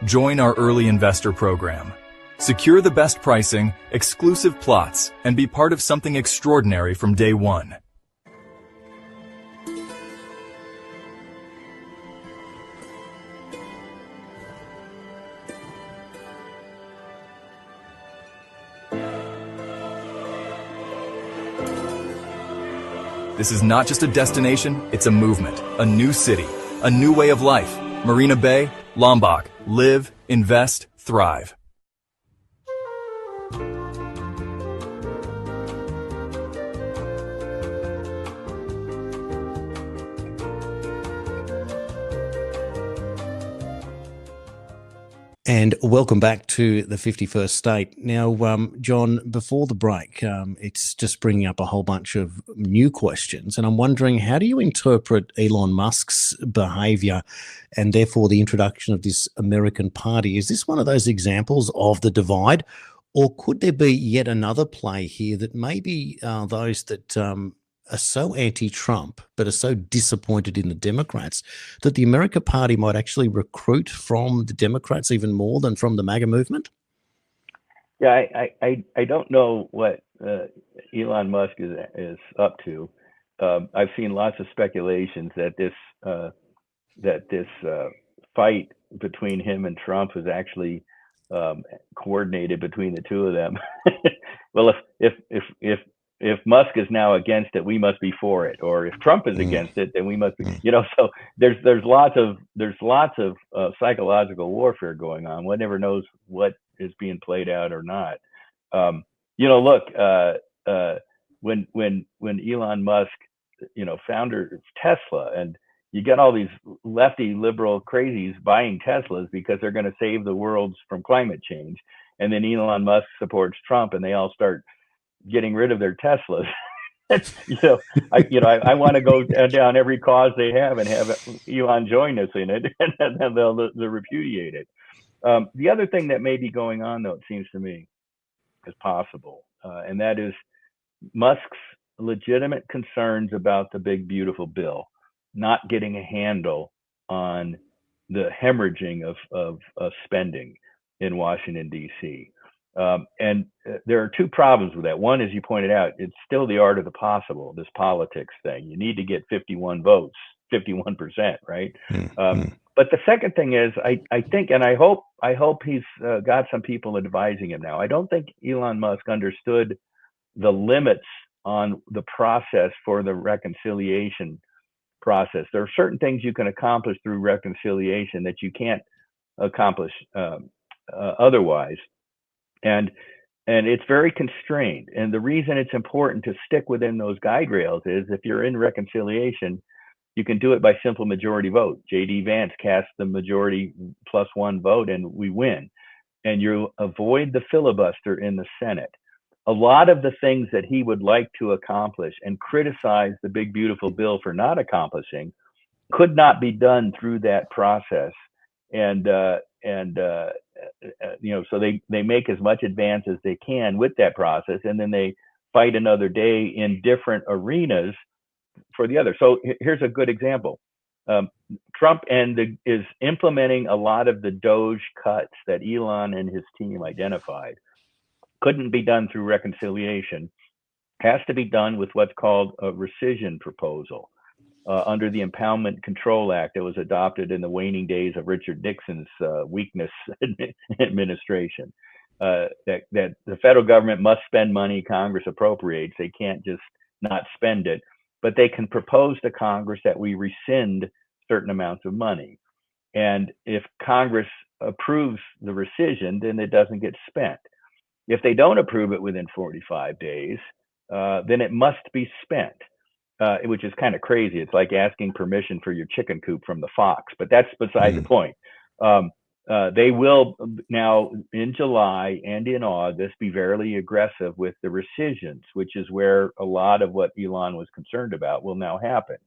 [SPEAKER 4] Join our early investor program. Secure the best pricing, exclusive plots, and be part of something extraordinary from day one. This is not just a destination, it's a movement, a new city, a new way of life. Marina Bay, Lombok. Live, invest, thrive.
[SPEAKER 1] And welcome back to the 51st State. Now, John, before the break, it's just bringing up a whole bunch of new questions. And I'm wondering, how do you interpret Elon Musk's behavior and therefore the introduction of this American Party? Is this one of those examples of the divide? Or could there be yet another play here that maybe those that are so anti-Trump but are so disappointed in the Democrats that the American Party might actually recruit from the Democrats even more than from the MAGA movement?
[SPEAKER 2] Yeah, I don't know what Elon Musk is up to. I've seen lots of speculations that this fight between him and Trump is actually coordinated between the two of them. Well, if Musk is now against it, we must be for it. Or if Trump is against it, then we must be. So there's lots of psychological warfare going on. One never knows what is being played out or not. Look, when Elon Musk, founder of Tesla, and you get all these lefty liberal crazies buying Teslas because they're going to save the world from climate change, and then Elon Musk supports Trump, and they all start getting rid of their Teslas. I want to go down every cause they have and have Elon join us in it, and then they'll repudiate it. The other thing that may be going on, though, it seems to me, is possible, and that is Musk's legitimate concerns about the big, beautiful bill not getting a handle on the hemorrhaging of spending in Washington, D.C. And there are two problems with that. One, as you pointed out, it's still the art of the possible, this politics thing. You need to get 51 votes, 51%, right? But the second thing is, I think, and I hope he's got some people advising him now. I don't think Elon Musk understood the limits on the process for the reconciliation process. There are certain things you can accomplish through reconciliation that you can't accomplish otherwise. And it's very constrained. And the reason it's important to stick within those guide rails is if you're in reconciliation, you can do it by simple majority vote. J.D. Vance cast the majority plus one vote and we win. And you avoid the filibuster in the Senate. A lot of the things that he would like to accomplish and criticize the big, beautiful bill for not accomplishing could not be done through that process. So they make as much advance as they can with that process, and then they fight another day in different arenas for the other. So here's a good example. Trump is implementing a lot of the DOGE cuts that Elon and his team identified. Couldn't be done through reconciliation. Has to be done with what's called a rescission proposal. Under the Impoundment Control Act that was adopted in the waning days of Richard Nixon's weakness administration, that the federal government must spend money Congress appropriates. They can't just not spend it, but they can propose to Congress that we rescind certain amounts of money. And if Congress approves the rescission, then it doesn't get spent. If they don't approve it within 45 days, then it must be spent. Which is kind of crazy. It's like asking permission for your chicken coop from the fox, but that's beside the point. They will now in July and in August be very aggressive with the rescissions, which is where a lot of what Elon was concerned about will now happen.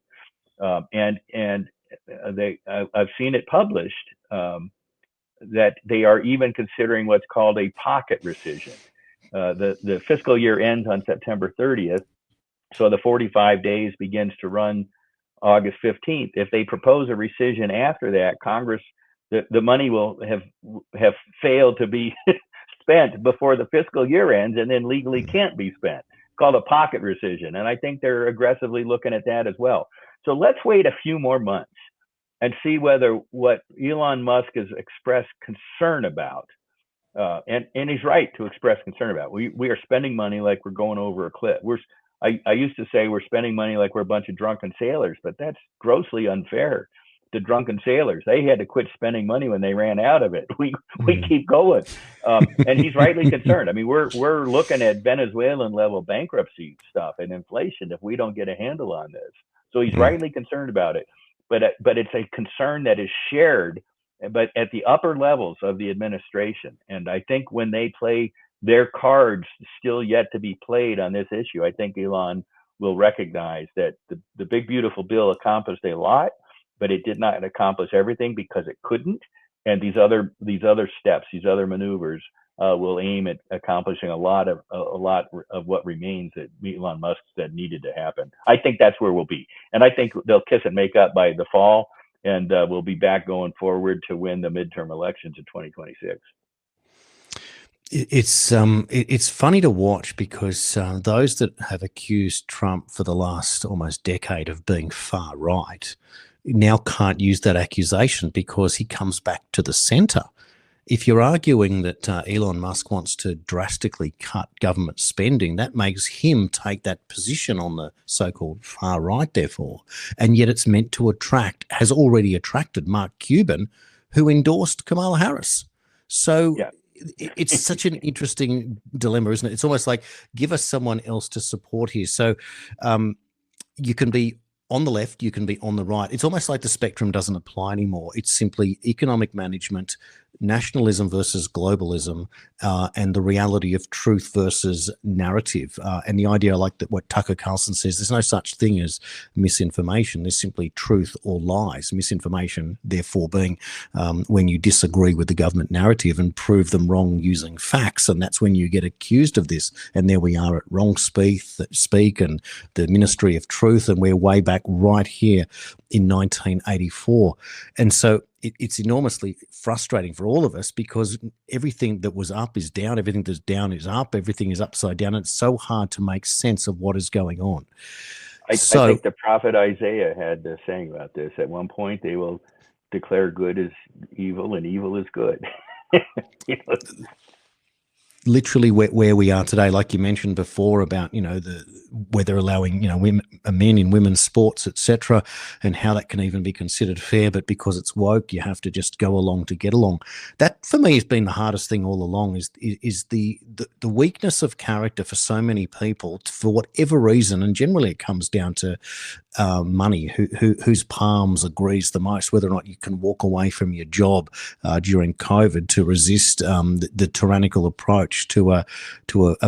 [SPEAKER 2] I've seen it published that they are even considering what's called a pocket rescission. The fiscal year ends on September 30th. So the 45 days begins to run August 15th. If they propose a rescission after that, Congress, the money will have failed to be spent before the fiscal year ends and then legally can't be spent. It's called a pocket rescission. And I think they're aggressively looking at that as well. So let's wait a few more months and see whether what Elon Musk has expressed concern about, and he's right to express concern about. We are spending money like we're going over a cliff. I used to say we're spending money like we're a bunch of drunken sailors, but that's grossly unfair to drunken sailors. They had to quit spending money when they ran out of it. We keep going, and he's rightly concerned. I mean, we're looking at Venezuelan level bankruptcy stuff and inflation if we don't get a handle on this. So he's rightly concerned about it, but it's a concern that is shared, but at the upper levels of the administration. And I think when they play their cards still yet to be played on this issue, I think Elon will recognize that the big beautiful bill accomplished a lot, but it did not accomplish everything because it couldn't. And these other steps, these other maneuvers, will aim at accomplishing a lot of what remains that Elon Musk said needed to happen. I think that's where we'll be, and I think they'll kiss and make up by the fall, and we'll be back going forward to win the midterm elections in 2026.
[SPEAKER 1] It's funny to watch because those that have accused Trump for the last almost decade of being far right now can't use that accusation because he comes back to the center. If you're arguing that Elon Musk wants to drastically cut government spending, that makes him take that position on the so-called far right, therefore. And yet it's meant to has already attracted Mark Cuban, who endorsed Kamala Harris. So it's such an interesting dilemma, isn't it? It's almost like give us someone else to support here. So you can be on the left, you can be on the right. It's almost like the spectrum doesn't apply anymore. It's simply economic management, nationalism versus globalism, and the reality of truth versus narrative. And the idea, like that, what Tucker Carlson says, there's no such thing as misinformation. There's simply truth or lies. Misinformation, therefore, being when you disagree with the government narrative and prove them wrong using facts. And that's when you get accused of this. And there we are at Wrong Speak and the Ministry of Truth. And we're way back right here in 1984. And so it's enormously frustrating for all of us because everything that was up is down, everything that's down is up, everything is upside down. It's so hard to make sense of what is going on.
[SPEAKER 2] I think the prophet Isaiah had the saying about this. At one point, they will declare good as evil and evil is good.
[SPEAKER 1] Literally where we are today, like you mentioned before about, whether allowing, men in women's sports, etc., and how that can even be considered fair, but because it's woke, you have to just go along to get along. That for me has been the hardest thing all along is the weakness of character for so many people for whatever reason, and generally it comes down to money, whose palms agrees the most, whether or not you can walk away from your job during COVID to resist the tyrannical approach to a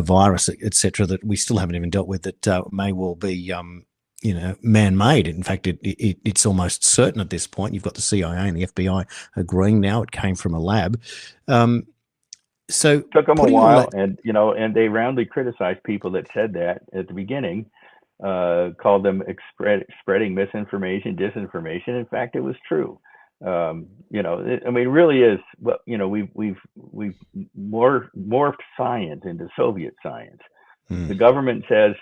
[SPEAKER 1] virus, etc., that we still haven't even dealt with, that may well be man-made. In fact, it's almost certain at this point. You've got the CIA and the FBI agreeing now it came from a lab. So
[SPEAKER 2] it took them a while, and they roundly criticized people that said that at the beginning. Called them spreading misinformation, disinformation. In fact, it was true. It really is. Well, we've morphed science into Soviet science. The government says,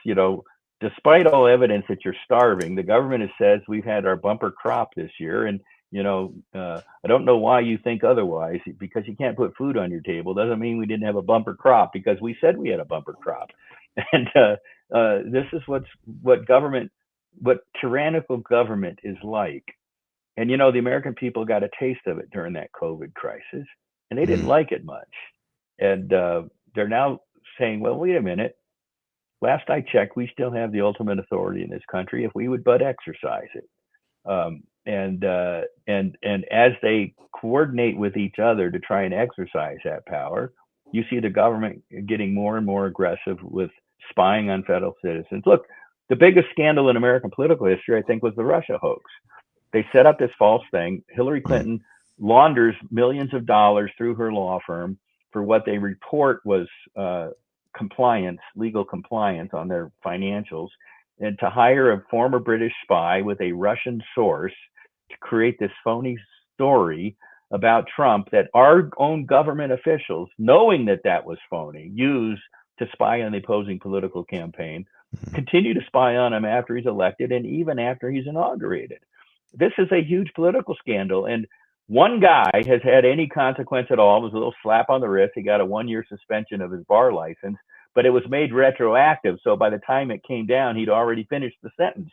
[SPEAKER 2] despite all evidence that you're starving, the government says we've had our bumper crop this year, and I don't know why you think otherwise. Because you can't put food on your table doesn't mean we didn't have a bumper crop, because we said we had a bumper crop. And this is what tyrannical government is like. And the American people got a taste of it during that COVID crisis, and they didn't like it much. And they're now saying, well, wait a minute. Last I checked, we still have the ultimate authority in this country if we would but exercise it. And as they coordinate with each other to try and exercise that power, you see the government getting more and more aggressive with spying on federal citizens. Look, the biggest scandal in American political history, I think, was the Russia hoax. They set up this false thing. Hillary Clinton launders millions of dollars through her law firm for what they report was legal compliance on their financials, and to hire a former British spy with a Russian source to create this phony story about Trump that our own government officials, knowing that that was phony, used to spy on the opposing political campaign, continue to spy on him after he's elected and even after he's inaugurated. This is a huge political scandal. And one guy has had any consequence at all. It was a little slap on the wrist. He got a 1-year suspension of his bar license, but it was made retroactive. So by the time it came down, he'd already finished the sentence,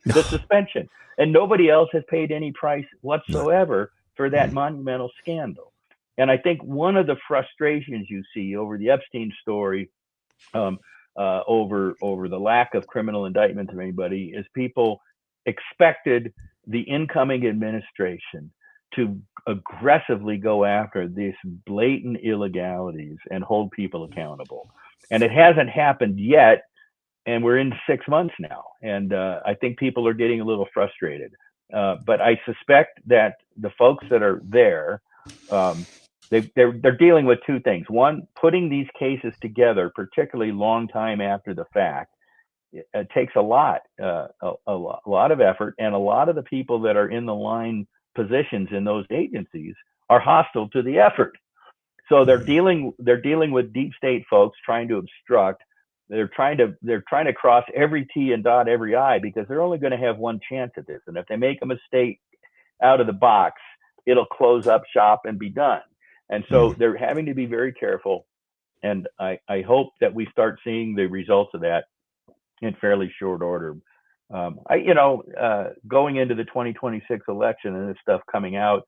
[SPEAKER 2] the suspension. And nobody else has paid any price whatsoever for that monumental scandal. And I think one of the frustrations you see over the Epstein story, over the lack of criminal indictments of anybody, is people expected the incoming administration to aggressively go after these blatant illegalities and hold people accountable. And it hasn't happened yet. And we're in 6 months now. And I think people are getting a little frustrated. But I suspect that the folks that are there, they're dealing with two things. One, putting these cases together, particularly long time after the fact, it takes a lot of effort, and a lot of the people that are in the line positions in those agencies are hostile to the effort. So they're dealing with deep state folks trying to obstruct. They're trying to cross every T and dot every I, because they're only going to have one chance at this. And if they make a mistake out of the box, it'll close up shop and be done. And so they're having to be very careful. And I hope that we start seeing the results of that in fairly short order. Going into the 2026 election and this stuff coming out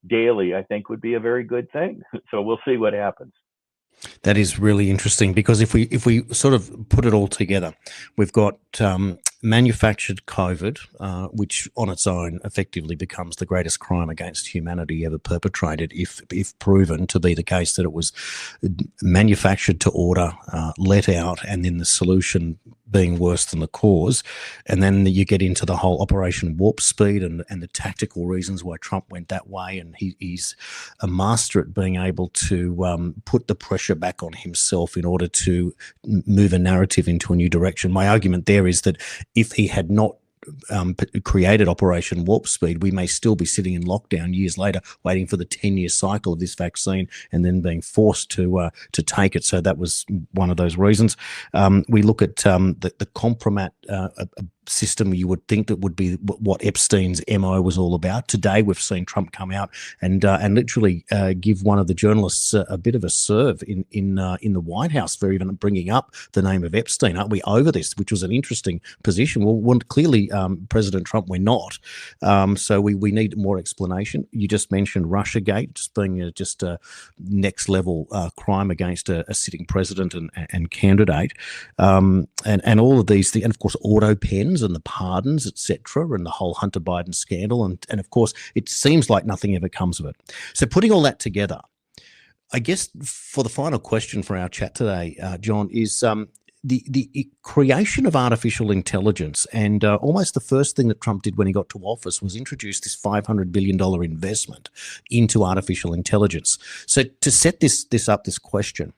[SPEAKER 2] daily, I think would be a very good thing. So we'll see what happens.
[SPEAKER 1] That is really interesting, because if we sort of put it all together, we've got manufactured COVID, which on its own effectively becomes the greatest crime against humanity ever perpetrated, if proven to be the case that it was manufactured to order, let out, and then the solution being worse than the cause. And then you get into the whole Operation Warp Speed and the tactical reasons why Trump went that way. And he's a master at being able to put the pressure back on himself in order to move a narrative into a new direction. My argument there is that if he had not created Operation Warp Speed, we may still be sitting in lockdown years later, waiting for the 10-year cycle of this vaccine and then being forced to take it. So that was one of those reasons. We look at the compromat system. You would think that would be what Epstein's MO was all about. Today, we've seen Trump come out and literally give one of the journalists a bit of a serve in the White House for even bringing up the name of Epstein. Aren't we over this? Which was an interesting position. Well, clearly, President Trump, we're not. So we need more explanation. You just mentioned Russiagate just being just a next level crime against a sitting president and candidate, and all of these things, and of course auto pens and the pardons, etc., and the whole Hunter Biden scandal, and of course it seems like nothing ever comes of it. So putting all that together, I guess for the final question for our chat today, John, is the creation of artificial intelligence, and almost the first thing that Trump did when he got to office was introduce this $500 billion investment into artificial intelligence. So to set this question,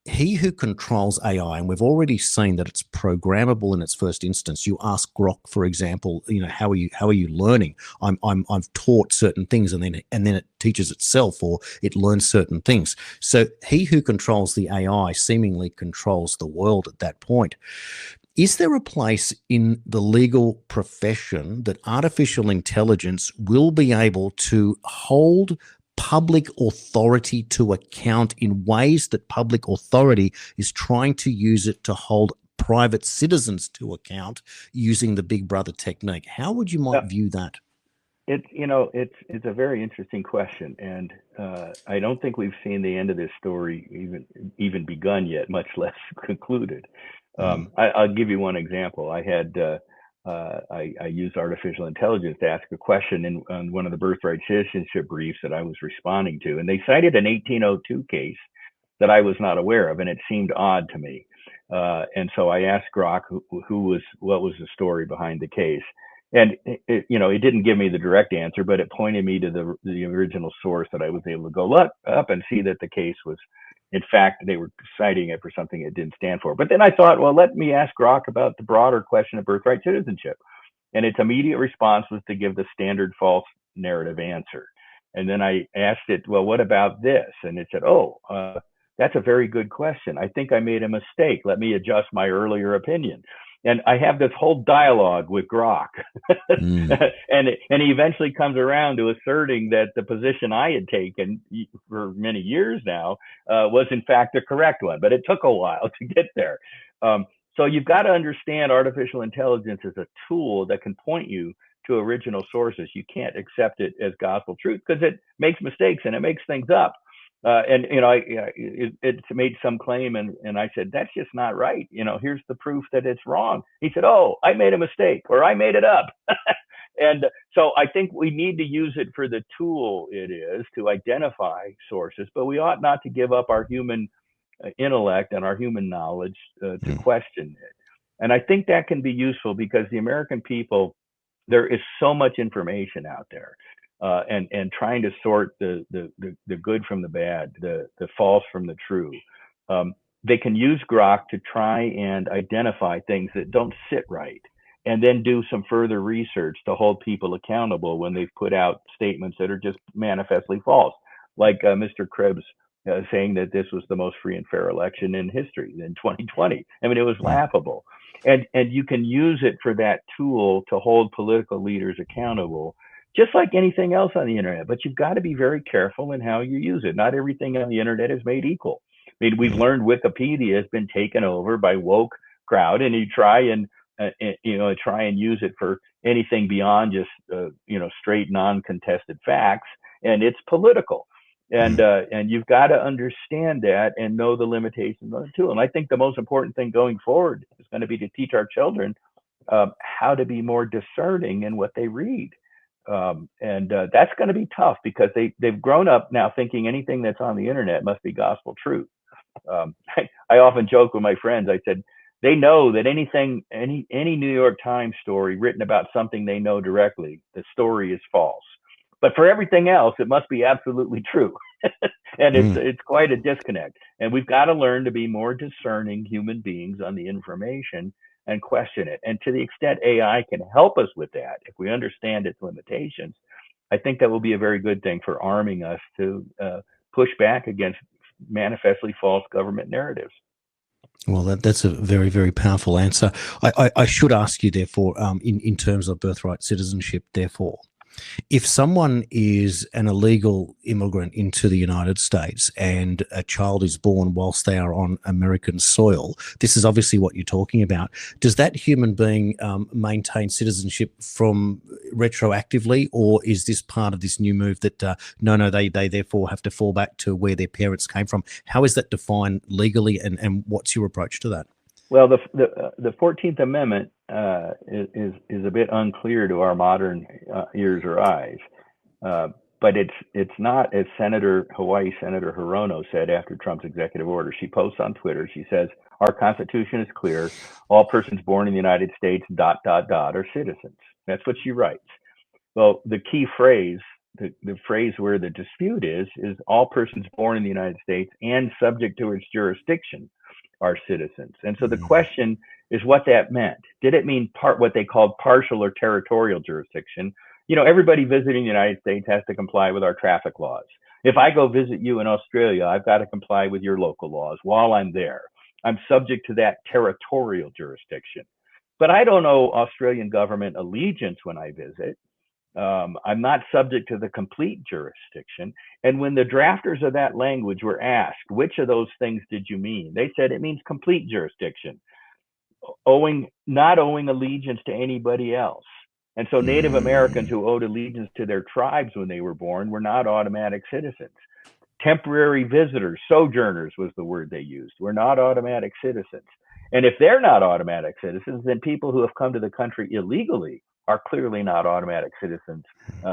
[SPEAKER 1] he who controls AI, and we've already seen that it's programmable in its first instance. You ask Grok, for example, how are you learning? I've taught certain things, and then it teaches itself, or it learns certain things. So he who controls the AI seemingly controls the world at that point. Is there a place in the legal profession that artificial intelligence will be able to hold public authority to account in ways that public authority is trying to use it to hold private citizens to account using the Big Brother technique? How would you might view that?
[SPEAKER 2] It's a very interesting question, and I don't think we've seen the end of this story even begun yet, much less concluded. I'll give you one example. I used artificial intelligence to ask a question on one of the birthright citizenship briefs that I was responding to, and they cited an 1802 case that I was not aware of, and it seemed odd to me. And so I asked Grok what was the story behind the case, and it didn't give me the direct answer, but it pointed me to the original source that I was able to go up and see that the case was. In fact, they were citing it for something it didn't stand for. But then I thought, well, let me ask Grok about the broader question of birthright citizenship. And its immediate response was to give the standard false narrative answer. And then I asked it, well, what about this? And it said, that's a very good question. I think I made a mistake. Let me adjust my earlier opinion. And I have this whole dialogue with Grok. and he eventually comes around to asserting that the position I had taken for many years now was in fact the correct one. But it took a while to get there. So you've got to understand artificial intelligence is a tool that can point you to original sources. You can't accept it as gospel truth because it makes mistakes and it makes things up. It made some claim, and I said, that's just not right. Here's the proof that it's wrong. He said, I made a mistake, or I made it up. And so I think we need to use it for the tool it is to identify sources, but we ought not to give up our human intellect and our human knowledge to question it. And I think that can be useful because the American people, there is so much information out there. And trying to sort the good from the bad, the false from the true. They can use Grok to try and identify things that don't sit right, and then do some further research to hold people accountable when they've put out statements that are just manifestly false, like Mr. Krebs saying that this was the most free and fair election in history in 2020. I mean, it was laughable. And you can use it for that tool to hold political leaders accountable, just like anything else on the internet. But you've got to be very careful in how you use it. Not everything on the internet is made equal. I mean, we've learned Wikipedia has been taken over by woke crowd, and you try and use it for anything beyond just straight non-contested facts, and it's political. And you've got to understand that and know the limitations of it too. And I think the most important thing going forward is going to be to teach our children how to be more discerning in what they read. That's going to be tough because they've grown up now thinking anything that's on the internet must be gospel truth. I often joke with my friends. I said, they know that any New York Times story written about something they know directly, the story is false. But for everything else, it must be absolutely true. And it's quite a disconnect. And we've got to learn to be more discerning human beings on the information and question it. And to the extent AI can help us with that, if we understand its limitations, I think that will be a very good thing for arming us to push back against manifestly false government narratives.
[SPEAKER 1] Well, that's a very, very powerful answer. I should ask you, therefore, in terms of birthright citizenship, therefore, if someone is an illegal immigrant into the United States and a child is born whilst they are on American soil, this is obviously what you're talking about. Does that human being maintain citizenship from retroactively, or is this part of this new move that they therefore have to fall back to where their parents came from? How is that defined legally, and what's your approach to that?
[SPEAKER 2] Well, the 14th Amendment is a bit unclear to our modern ears or eyes, but it's not, as Hawaii Senator Hirono said after Trump's executive order. She posts on Twitter. She says, "Our Constitution is clear. All persons born in the United States ... are citizens." That's what she writes. Well, the key phrase, the phrase where the dispute is all persons born in the United States and subject to its jurisdiction are citizens. And so the question is what that meant. Did it mean what they called partial or territorial jurisdiction? Everybody visiting the United States has to comply with our traffic laws. If I go visit you in Australia, I've got to comply with your local laws while I'm there. I'm subject to that territorial jurisdiction. But I don't owe Australian government allegiance when I visit. I'm not subject to the complete jurisdiction. And when the drafters of that language were asked, which of those things did you mean? They said it means complete jurisdiction, not owing allegiance to anybody else. And so Native Americans who owed allegiance to their tribes when they were born were not automatic citizens. Temporary visitors, sojourners was the word they used, were not automatic citizens. And if they're not automatic citizens, then people who have come to the country illegally are clearly not automatic citizens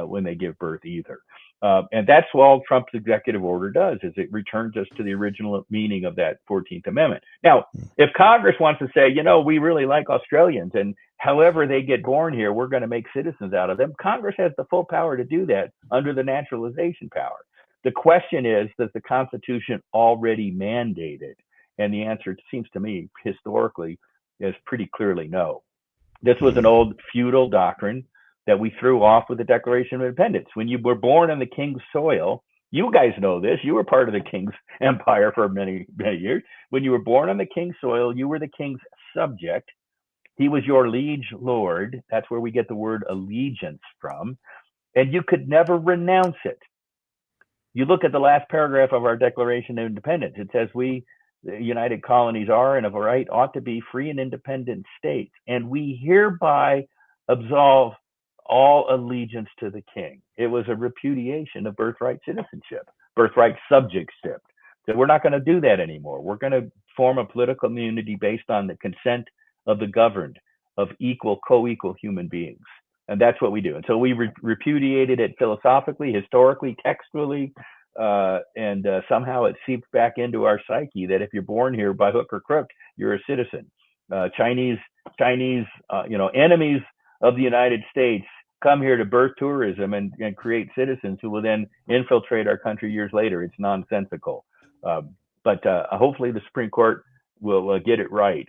[SPEAKER 2] when they give birth either. And that's all Trump's executive order does, is it returns us to the original meaning of that 14th Amendment. Now, if Congress wants to say, we really like Australians, and however they get born here, we're going to make citizens out of them, Congress has the full power to do that under the naturalization power. The question is, does the Constitution already mandate it? And the answer, seems to me, historically, is pretty clearly no. This was an old feudal doctrine that we threw off with the Declaration of Independence. When you were born on the king's soil, you guys know this, you were part of the king's empire for many, many years. When you were born on the king's soil, you were the king's subject. He was your liege lord. That's where we get the word allegiance from. And you could never renounce it. You look at the last paragraph of our Declaration of Independence. It says we, the United Colonies, are and of right ought to be free and independent states. And we hereby absolve all allegiance to the king. It was a repudiation of birthright citizenship, birthright subjectship. That we're not going to do that anymore. We're going to form a political community based on the consent of the governed, of equal, co-equal human beings. And that's what we do. And so we repudiated it philosophically, historically, textually, and somehow it seeped back into our psyche that if you're born here by hook or crook, you're a citizen. Chinese, enemies of the United States come here to birth tourism and create citizens who will then infiltrate our country years later. It's nonsensical. But hopefully the Supreme Court will get it right.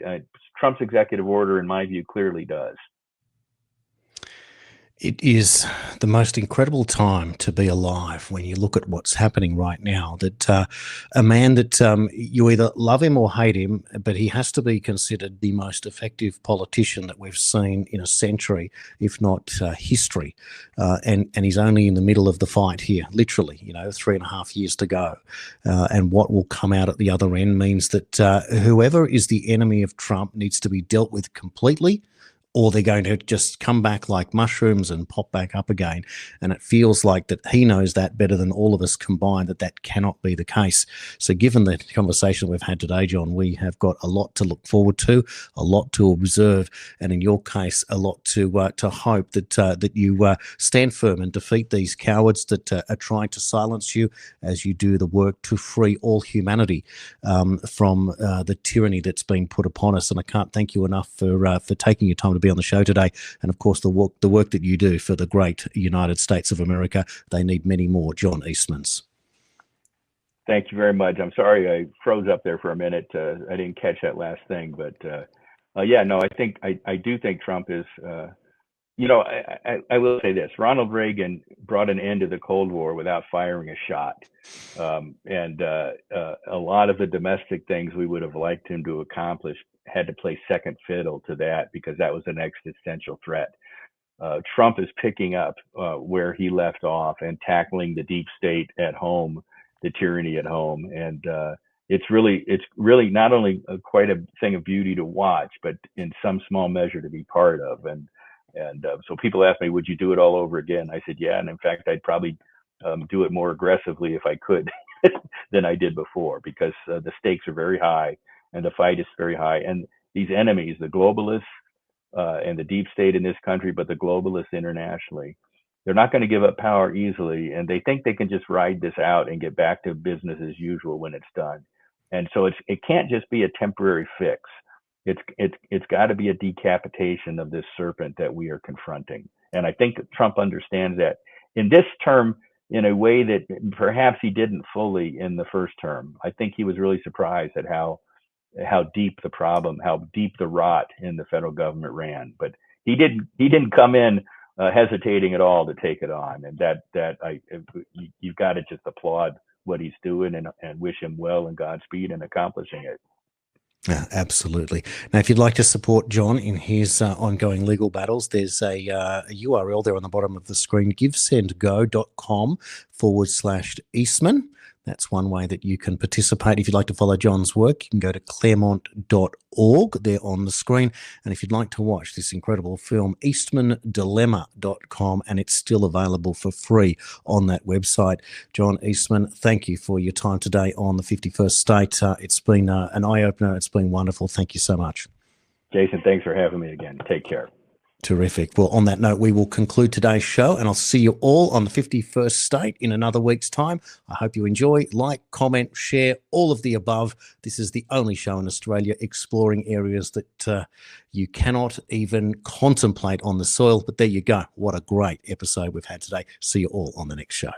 [SPEAKER 2] Trump's executive order, in my view, clearly does.
[SPEAKER 1] It is the most incredible time to be alive when you look at what's happening right now, that a man that you either love him or hate him, but he has to be considered the most effective politician that we've seen in a century, if not history. And he's only in the middle of the fight here, literally, 3.5 years to go. And what will come out at the other end means that whoever is the enemy of Trump needs to be dealt with completely, or they're going to just come back like mushrooms and pop back up again. And it feels like that he knows that better than all of us combined, that cannot be the case. So given the conversation we've had today, John, we have got a lot to look forward to, a lot to observe, and in your case, a lot to hope that you stand firm and defeat these cowards that are trying to silence you as you do the work to free all humanity from the tyranny that's been put upon us. And I can't thank you enough for taking your time to be on the show today, and of course the work that you do for the great United States of America. They need many more John Eastmans.
[SPEAKER 2] Thank you very much. I'm sorry I froze up there for a minute. I didn't catch that last thing, but I do think Trump is I will say this: Ronald Reagan brought an end to the Cold War without firing a shot, and a lot of the domestic things we would have liked him to accomplish had to play second fiddle to that because that was an existential threat. Trump is picking up where he left off and tackling the deep state at home, the tyranny at home, and it's really not only quite a thing of beauty to watch, but in some small measure to be part of. And so people ask me, would you do it all over again? I said, yeah. And in fact, I'd probably do it more aggressively if I could than I did before, because the stakes are very high and the fight is very high. And these enemies, the globalists and the deep state in this country, but the globalists internationally, they're not going to give up power easily. And they think they can just ride this out and get back to business as usual when it's done. And so it can't just be a temporary fix. It's got to be a decapitation of this serpent that we are confronting. And I think that Trump understands that in this term in a way that perhaps he didn't fully in the first term. I think he was really surprised at how deep the problem, how deep the rot in the federal government ran. But he didn't come in hesitating at all to take it on. And you've got to just applaud what he's doing and wish him well and Godspeed in accomplishing it.
[SPEAKER 1] Absolutely. Now, if you'd like to support John in his ongoing legal battles, there's a URL there on the bottom of the screen, givesendgo.com/Eastman. That's one way that you can participate. If you'd like to follow John's work, you can go to claremont.org there on the screen. And if you'd like to watch this incredible film, eastmandilemma.com, and it's still available for free on that website. John Eastman, thank you for your time today on the 51st State. It's been an eye-opener. It's been wonderful. Thank you so much.
[SPEAKER 2] Jason, thanks for having me again. Take care.
[SPEAKER 1] Terrific. Well, on that note, we will conclude today's show, and I'll see you all on the 51st State in another week's time. I hope you enjoy, like, comment, share, all of the above. This is the only show in Australia exploring areas that you cannot even contemplate on the soil. But there you go. What a great episode we've had today. See you all on the next show.